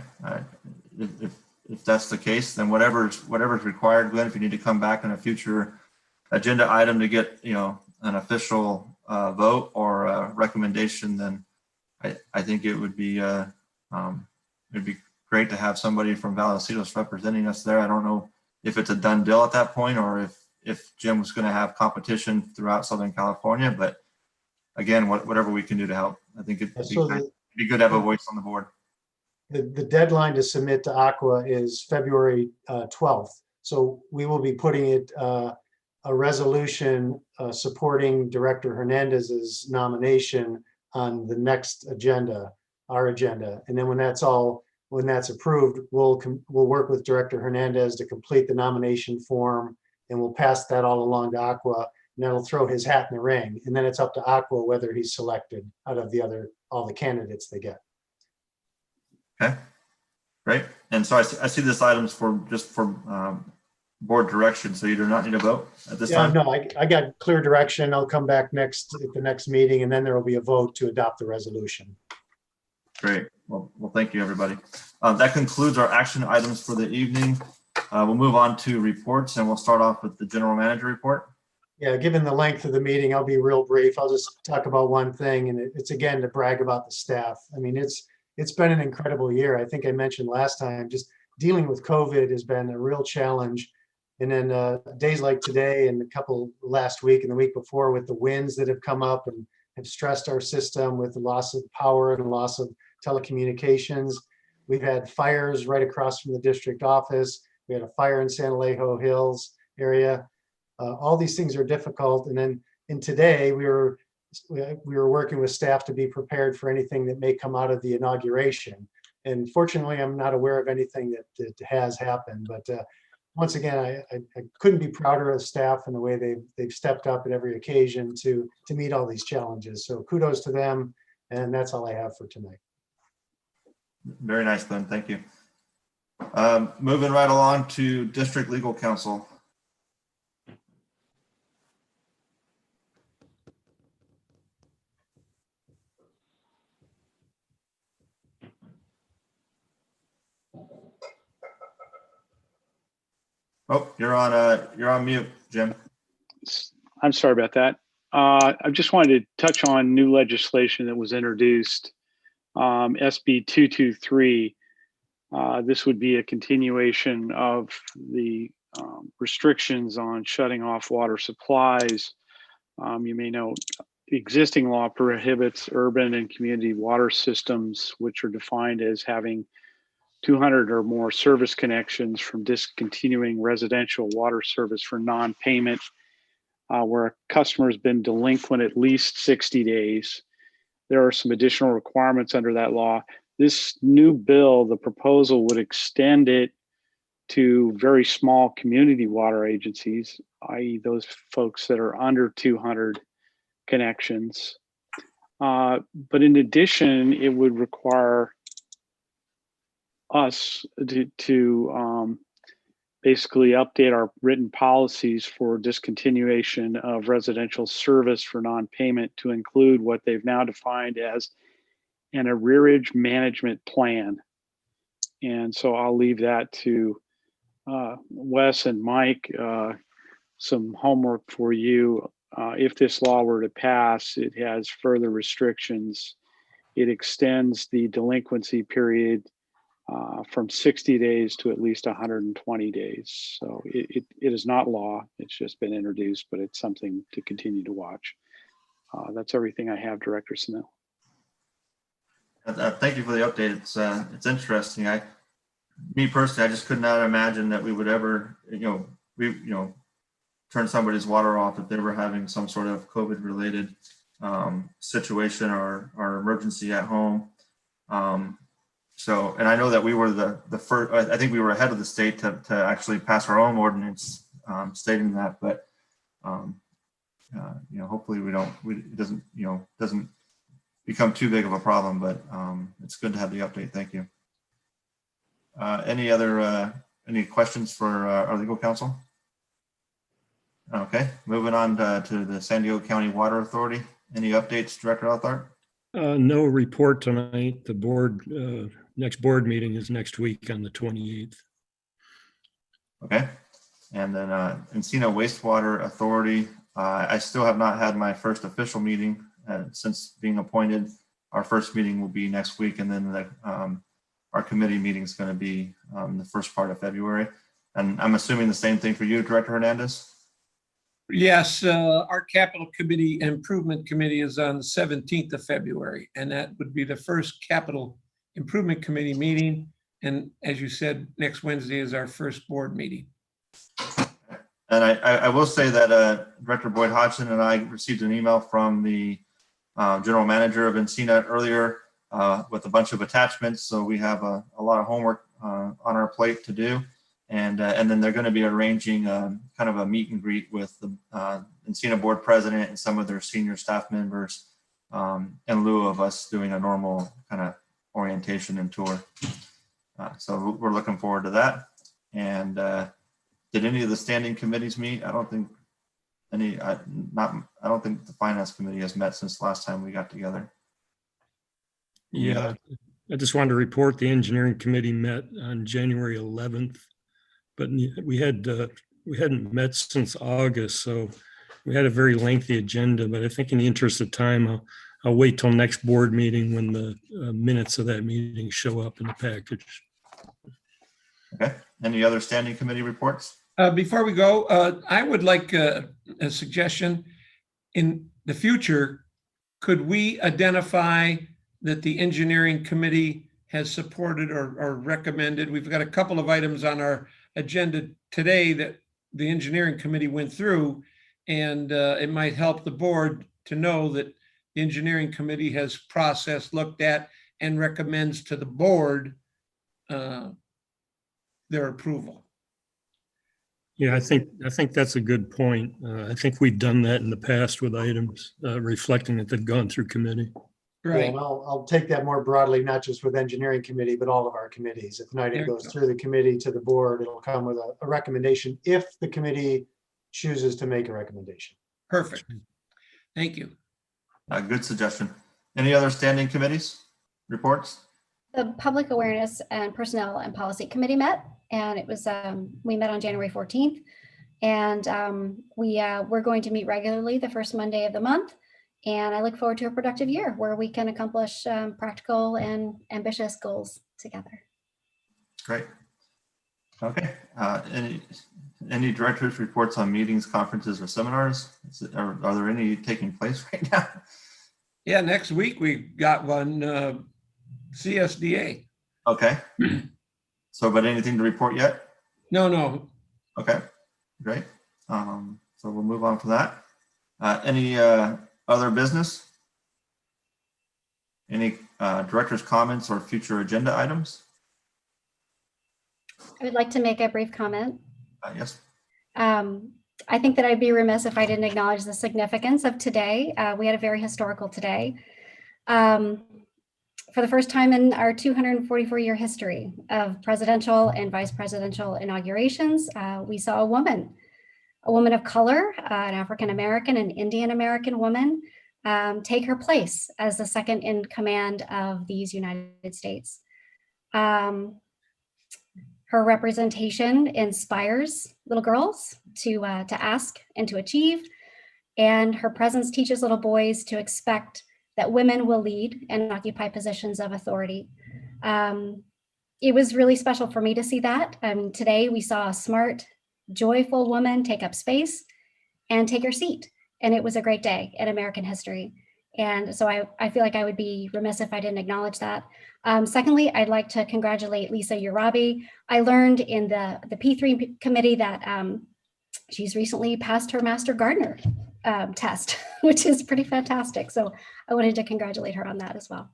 if that's the case, then whatever's required, Glenn, if you need to come back in a future agenda item to get an official vote or a recommendation, then I think it would be great to have somebody from Vallecitos representing us there. I don't know if it's a done deal at that point or if Jim was going to have competition throughout Southern California, but again, whatever we can do to help. I think it'd be good to have a voice on the board. The deadline to submit to Aqua is February 12th. So we will be putting it a resolution supporting Director Hernandez's nomination on the next agenda, our agenda. And then when that's approved, we'll work with Director Hernandez to complete the nomination form, and we'll pass that all along to Aqua, and that'll throw his hat in the ring. And then it's up to Aqua whether he's selected out of all the candidates they get. Okay, great. And so I see this items for board direction. So you do not need a vote at this time? No, I got clear direction. I'll come back at the next meeting, and then there will be a vote to adopt the resolution. Great. Well, thank you, everybody. That concludes our action items for the evening. We'll move on to reports, and we'll start off with the general manager report. Yeah, given the length of the meeting, I'll be real brief. I'll just talk about one thing, and it's again to brag about the staff. I mean, it's been an incredible year. I think I mentioned last time, just dealing with COVID has been a real challenge. And then days like today and a couple last week and the week before with the winds that have come up and have stressed our system with the loss of power and the loss of telecommunications. We've had fires right across from the district office. We had a fire in San Alejo Hills area. All these things are difficult. And then today we were working with staff to be prepared for anything that may come out of the inauguration. And fortunately, I'm not aware of anything that has happened. But once again, I couldn't be prouder of staff and the way they've stepped up at every occasion to meet all these challenges. So kudos to them. And that's all I have for tonight. Very nice, Glenn. Thank you. Moving right along to District Legal Counsel. Oh, you're on mute, Jim. I'm sorry about that. I just wanted to touch on new legislation that was introduced, SB 223. This would be a continuation of the restrictions on shutting off water supplies. You may know the existing law prohibits urban and community water systems, which are defined as having 200 or more service connections, from discontinuing residential water service for non-payment, where a customer has been delinquent at least 60 days. There are some additional requirements under that law. This new bill, the proposal would extend it to very small community water agencies, i.e. those folks that are under 200 connections. But in addition, it would require us to basically update our written policies for discontinuation of residential service for non-payment to include what they've now defined as an arrearage management plan. And so I'll leave that to Wes and Mike, some homework for you. If this law were to pass, it has further restrictions. It extends the delinquency period from 60 days to at least 120 days. So it is not law. It's just been introduced, but it's something to continue to watch. That's everything I have, Director Snell. Thank you for the update. It's interesting. me personally, I just could not imagine that we would ever, turn somebody's water off if they were having some sort of COVID related situation or emergency at home. So, and I know that we were the first, I think we were ahead of the state to actually pass our own ordinance stating that, but hopefully it doesn't become too big of a problem, but it's good to have the update. Thank you. Any questions for our legal counsel? Okay, moving on to the San Diego County Water Authority. Any updates, Director Althart? No report tonight. The board, next board meeting is next week on the 28th. Okay, and then Encino Wastewater Authority. I still have not had my first official meeting since being appointed. Our first meeting will be next week, and then our committee meeting is going to be the first part of February. And I'm assuming the same thing for you, Director Hernandez? Yes, our Capital Committee Improvement Committee is on the 17th of February, and that would be the first Capital Improvement Committee meeting. And as you said, next Wednesday is our first board meeting. And I will say that Director Boyd Hodgson and I received an email from the general manager of Encina earlier with a bunch of attachments. So we have a lot of homework on our plate to do. And then they're going to be arranging kind of a meet and greet with the Encina board president and some of their senior staff members in lieu of us doing a normal kind of orientation and tour. So we're looking forward to that. And did any of the standing committees meet? I don't think I don't think the finance committee has met since the last time we got together. Yeah, I just wanted to report the engineering committee met on January 11th. But we hadn't met since August, so we had a very lengthy agenda. But I think in the interest of time, I'll wait till next board meeting when the minutes of that meeting show up in the package. Okay. Any other standing committee reports? Before we go, I would like a suggestion. In the future, could we identify that the engineering committee has supported or recommended? We've got a couple of items on our agenda today that the engineering committee went through, and it might help the board to know that the engineering committee has processed, looked at, and recommends to the board their approval. Yeah, I think that's a good point. I think we've done that in the past with items reflecting that they've gone through committee. Right. Yeah, and I'll take that more broadly, not just with engineering committee, but all of our committees. If an item goes through the committee to the board, it'll come with a recommendation if the committee chooses to make a recommendation. Perfect. Thank you. Good suggestion. Any other standing committees wereports? The Public Awareness and Personnel and Policy Committee met, and it was we met on January 14th, and we're going to meet regularly the first Monday of the month. And I look forward to a productive year where we can accomplish practical and ambitious goals together. Great. Okay. Any directors' reports on meetings, conferences, or seminars? Are there any taking place right now? Yeah, next week we've got one, CSDA. Okay. So, but anything to report yet? No. Okay, great. So we'll move on from that. Any other business? Any director's comments or future agenda items? I would like to make a brief comment. Yes. I think that I'd be remiss if I didn't acknowledge the significance of today. We had a very historical today. For the first time in our 244-year history of presidential and vice presidential inaugurations, we saw a woman of color, an African-American and Indian-American woman, take her place as the second in command of these United States. Her representation inspires little girls to ask and to achieve, and her presence teaches little boys to expect that women will lead and occupy positions of authority. It was really special for me to see that. Today we saw a smart, joyful woman take up space and take her seat. And it was a great day in American history. And so I feel like I would be remiss if I didn't acknowledge that. Secondly, I'd like to congratulate Lisa Urabi. I learned in the P3 committee that she's recently passed her Master Gardener test, which is pretty fantastic. So I wanted to congratulate her on that as well.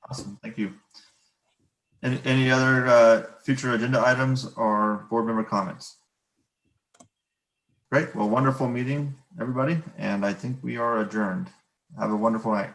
Awesome, thank you. Any other future agenda items or board member comments? Great, well, wonderful meeting, everybody, and I think we are adjourned. Have a wonderful night.